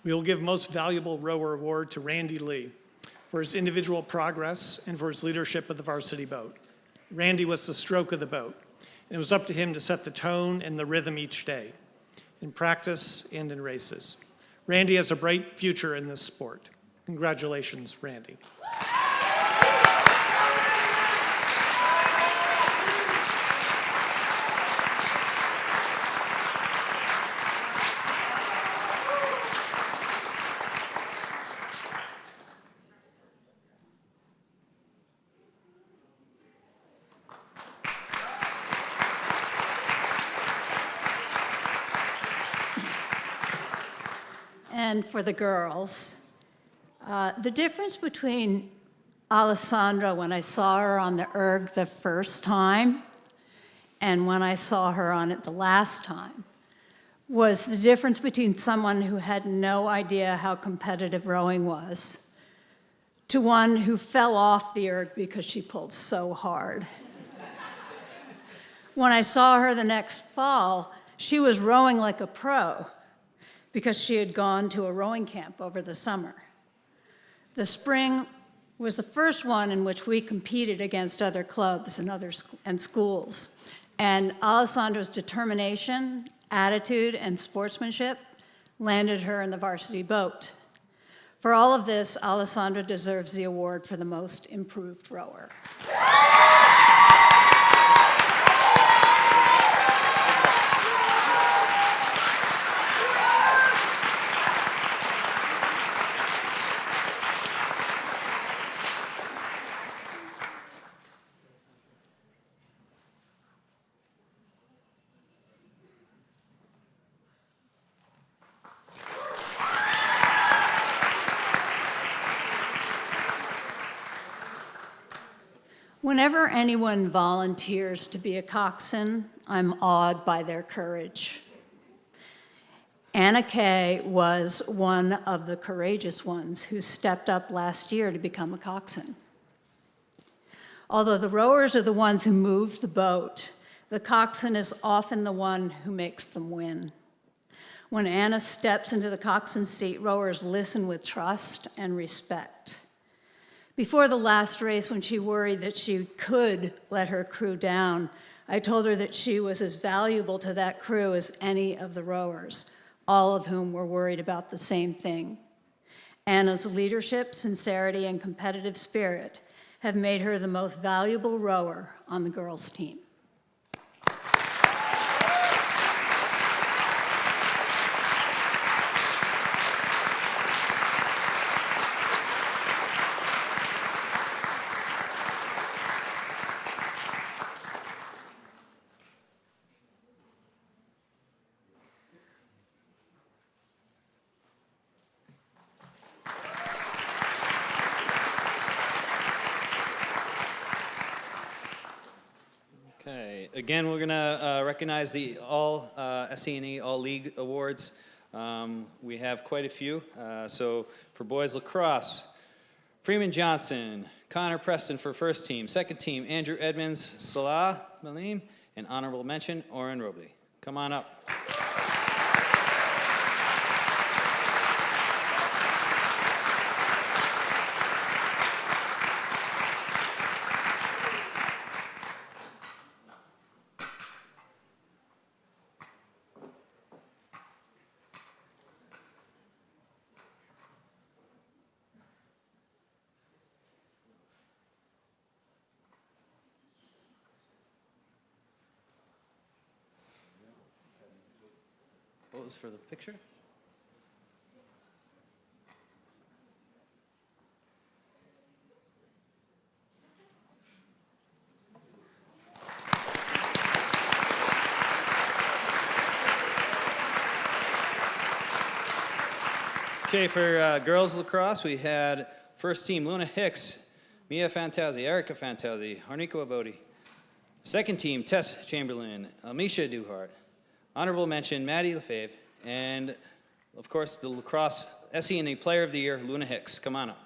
We will give Most Valuable Rower Award to Randy Lee for his individual progress and for his leadership of the varsity boat. Randy was the stroke of the boat, and it was up to him to set the tone and the rhythm each day, in practice and in races. Randy has a bright future in this sport. Congratulations, Randy. And for the girls, the difference between Alessandra when I saw her on the erg the first time and when I saw her on it the last time was the difference between someone who had no idea how competitive rowing was to one who fell off the erg because she pulled so hard. When I saw her the next fall, she was rowing like a pro because she had gone to a rowing camp over the summer. The spring was the first one in which we competed against other clubs and schools. And Alessandro's determination, attitude, and sportsmanship landed her in the varsity boat. For all of this, Alessandra deserves the award for the most improved rower. Whenever anyone volunteers to be a coxswain, I'm awed by their courage. Anna Kay was one of the courageous ones who stepped up last year to become a coxswain. Although the rowers are the ones who move the boat, the coxswain is often the one who makes them win. When Anna steps into the coxswain's seat, rowers listen with trust and respect. Before the last race, when she worried that she could let her crew down, I told her that she was as valuable to that crew as any of the rowers, all of whom were worried about the same thing. Anna's leadership, sincerity, and competitive spirit have made her the most valuable rower on the girls' team. Okay, again, we're gonna recognize the all SE&E All League Awards. We have quite a few. So for boys lacrosse, Freeman Johnson, Connor Preston for first team. Second team, Andrew Edmonds, Salah Malim, and honorable mention, Oren Robley. Come on up. What was for the picture? Okay, for girls lacrosse, we had first team Luna Hicks, Mia Fantazzi, Erica Fantazzi, Harnika Abodi. Second team, Tess Chamberlain, Amisha Duhart. Honorable mention, Maddie Lefebvre, and of course, the lacrosse SE&E Player of the Year, Luna Hicks. Come on up.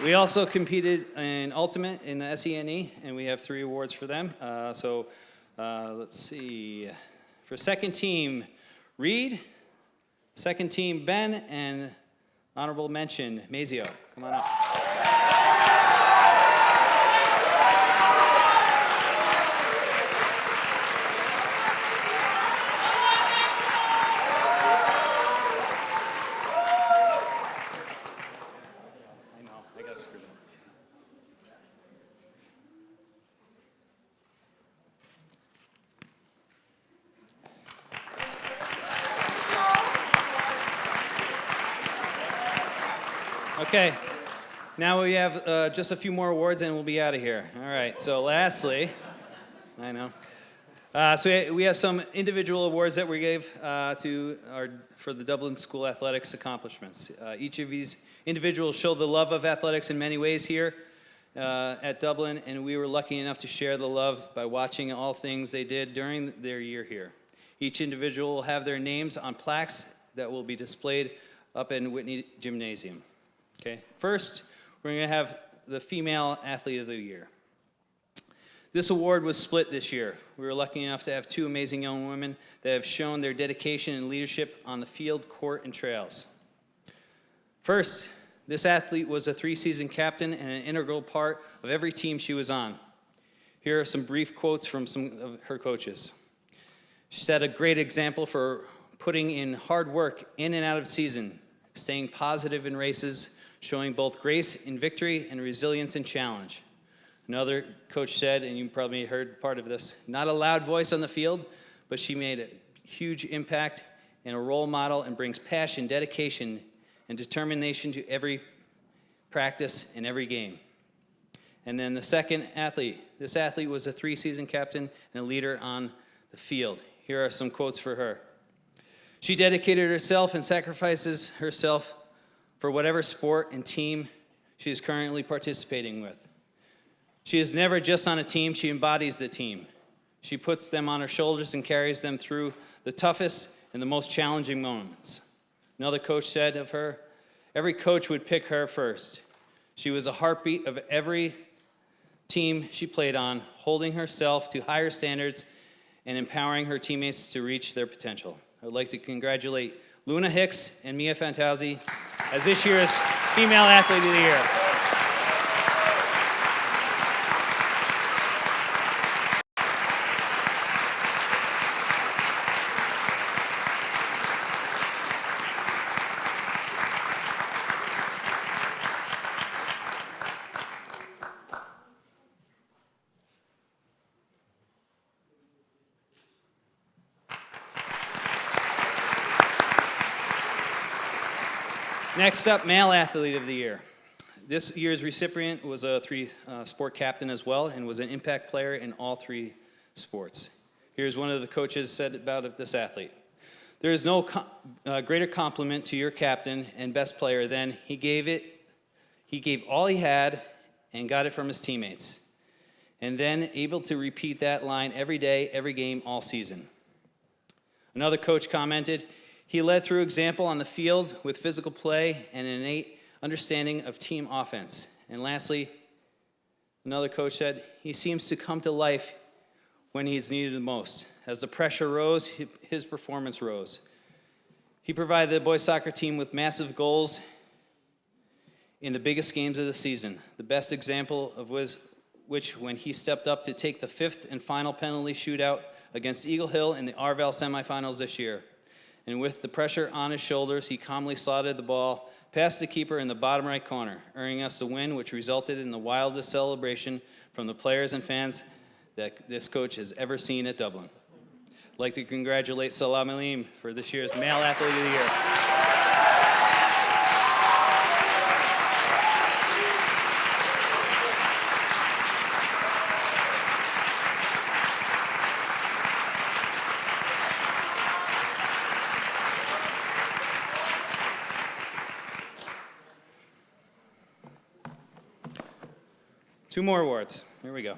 We also competed in Ultimate in the SE&E, and we have 3 awards for them. Let's see. For second team, Reed. Second team, Ben. And honorable mention, Mazio. Come on up. Okay. Now we have just a few more awards and we'll be out of here. All right. So lastly, I know. So we have some individual awards that we gave for the Dublin School Athletics accomplishments. Each of these individuals showed the love of athletics in many ways here at Dublin, and we were lucky enough to share the love by watching all things they did during their year here. Each individual will have their names on plaques that will be displayed up in Whitney Gymnasium. Okay. First, we're going to have the Female Athlete of the Year. This award was split this year. We were lucky enough to have two amazing young women that have shown their dedication and leadership on the field, court, and trails. First, this athlete was a 3-season captain and an integral part of every team she was on. Here are some brief quotes from some of her coaches. She set a great example for putting in hard work in and out of season, staying positive in races, showing both grace in victory and resilience in challenge. Another coach said, and you probably heard part of this, not a loud voice on the field, but she made a huge impact and a role model and brings passion, dedication, and determination to every practice and every game. And then the second athlete, this athlete was a 3-season captain and a leader on the field. Here are some quotes for her. She dedicated herself and sacrifices herself for whatever sport and team she is currently participating with. She is never just on a team, she embodies the team. She puts them on her shoulders and carries them through the toughest and the most challenging moments. Another coach said of her, every coach would pick her first. She was a heartbeat of every team she played on, holding herself to higher standards and empowering her teammates to reach their potential. I would like to congratulate Luna Hicks and Mia Fantazzi as this year's Female Athlete of the Year. Next up, Male Athlete of the Year. This year's recipient was a 3-sport captain as well and was an impact player in all 3 sports. Here's one of the coaches said about this athlete. There is no greater compliment to your captain and best player than he gave all he had and got it from his teammates, and then able to repeat that line every day, every game, all season. Another coach commented, he led through example on the field with physical play and an innate understanding of team offense. And lastly, another coach said, he seems to come to life when he's needed the most. As the pressure rose, his performance rose. He provided the boys soccer team with massive goals in the biggest games of the season. The best example of which when he stepped up to take the 5th and final penalty shootout against Eagle Hill in the Arval semifinals this year. And with the pressure on his shoulders, he calmly slotted the ball past the keeper in the bottom right corner, earning us the win, which resulted in the wildest celebration from the players and fans that this coach has ever seen at Dublin. I'd like to congratulate Salah Malim for this year's Male Athlete of the Year. Two more awards. Here we go.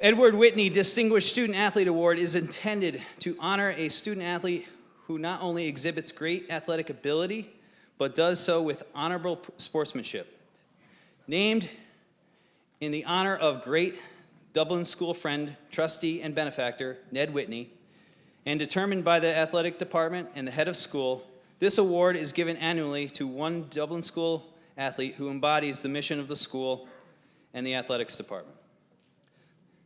Edward Whitney Distinguished Student Athlete Award is intended to honor a student athlete who not only exhibits great athletic ability, but does so with honorable sportsmanship. Named in the honor of great Dublin school friend, trustee, and benefactor, Ned Whitney, and determined by the athletic department and the head of school, this award is given annually to one Dublin school athlete who embodies the mission of the school and the athletics department.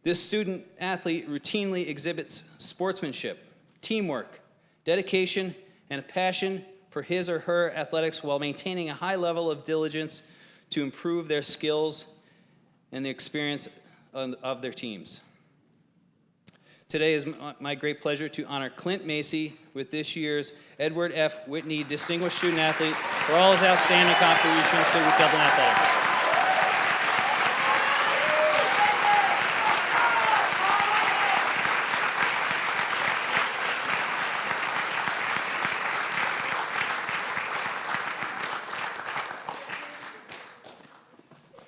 This student athlete routinely exhibits sportsmanship, teamwork, dedication, and a passion for his or her athletics while maintaining a high level of diligence to improve their skills and the experience of their teams. today is my great pleasure to honor Clint Macy with this year's Edward F. Whitney Distinguished Student Athlete for all his outstanding contributions to Dublin athletics.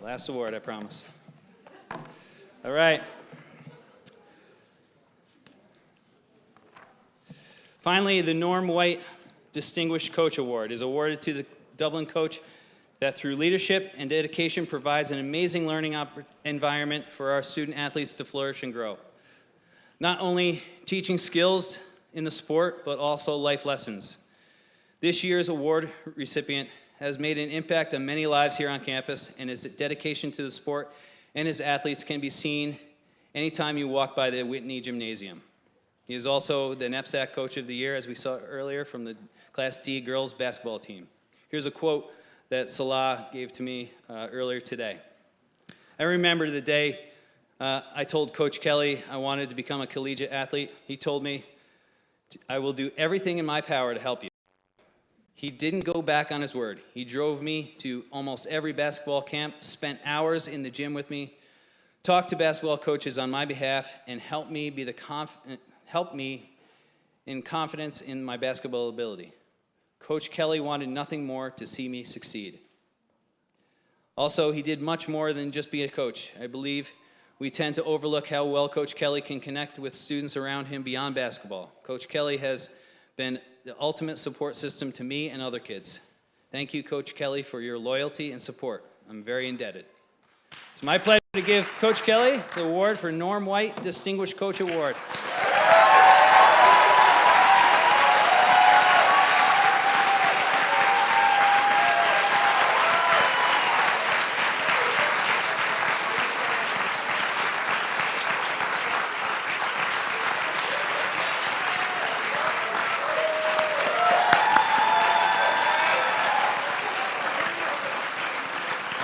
Last award, I promise. All right. Finally, the Norm White Distinguished Coach Award is awarded to the Dublin coach that through leadership and dedication provides an amazing learning environment for our student athletes to flourish and grow. Not only teaching skills in the sport, but also life lessons. This year's award recipient has made an impact on many lives here on campus, and his dedication to the sport and his athletes can be seen anytime you walk by the Whitney Gymnasium. He is also the NEPSAC Coach of the Year, as we saw earlier, from the Class D girls basketball team. Here's a quote that Salah gave to me earlier today. I remember the day I told Coach Kelly I wanted to become a collegiate athlete. He told me, "I will do everything in my power to help you." He didn't go back on his word. He drove me to almost every basketball camp, spent hours in the gym with me, talked to basketball coaches on my behalf, and helped me in confidence in my basketball ability. Coach Kelly wanted nothing more to see me succeed. Also, he did much more than just be a coach. I believe we tend to overlook how well Coach Kelly can connect with students around him beyond basketball. Coach Kelly has been the ultimate support system to me and other kids. Thank you, Coach Kelly, for your loyalty and support. I'm very indebted. It's my pleasure to give Coach Kelly the award for Norm White Distinguished Coach Award.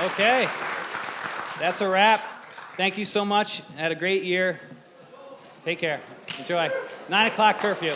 Okay, that's a wrap. Thank you so much. Had a great year. Take care. Enjoy. 9 o'clock curfew.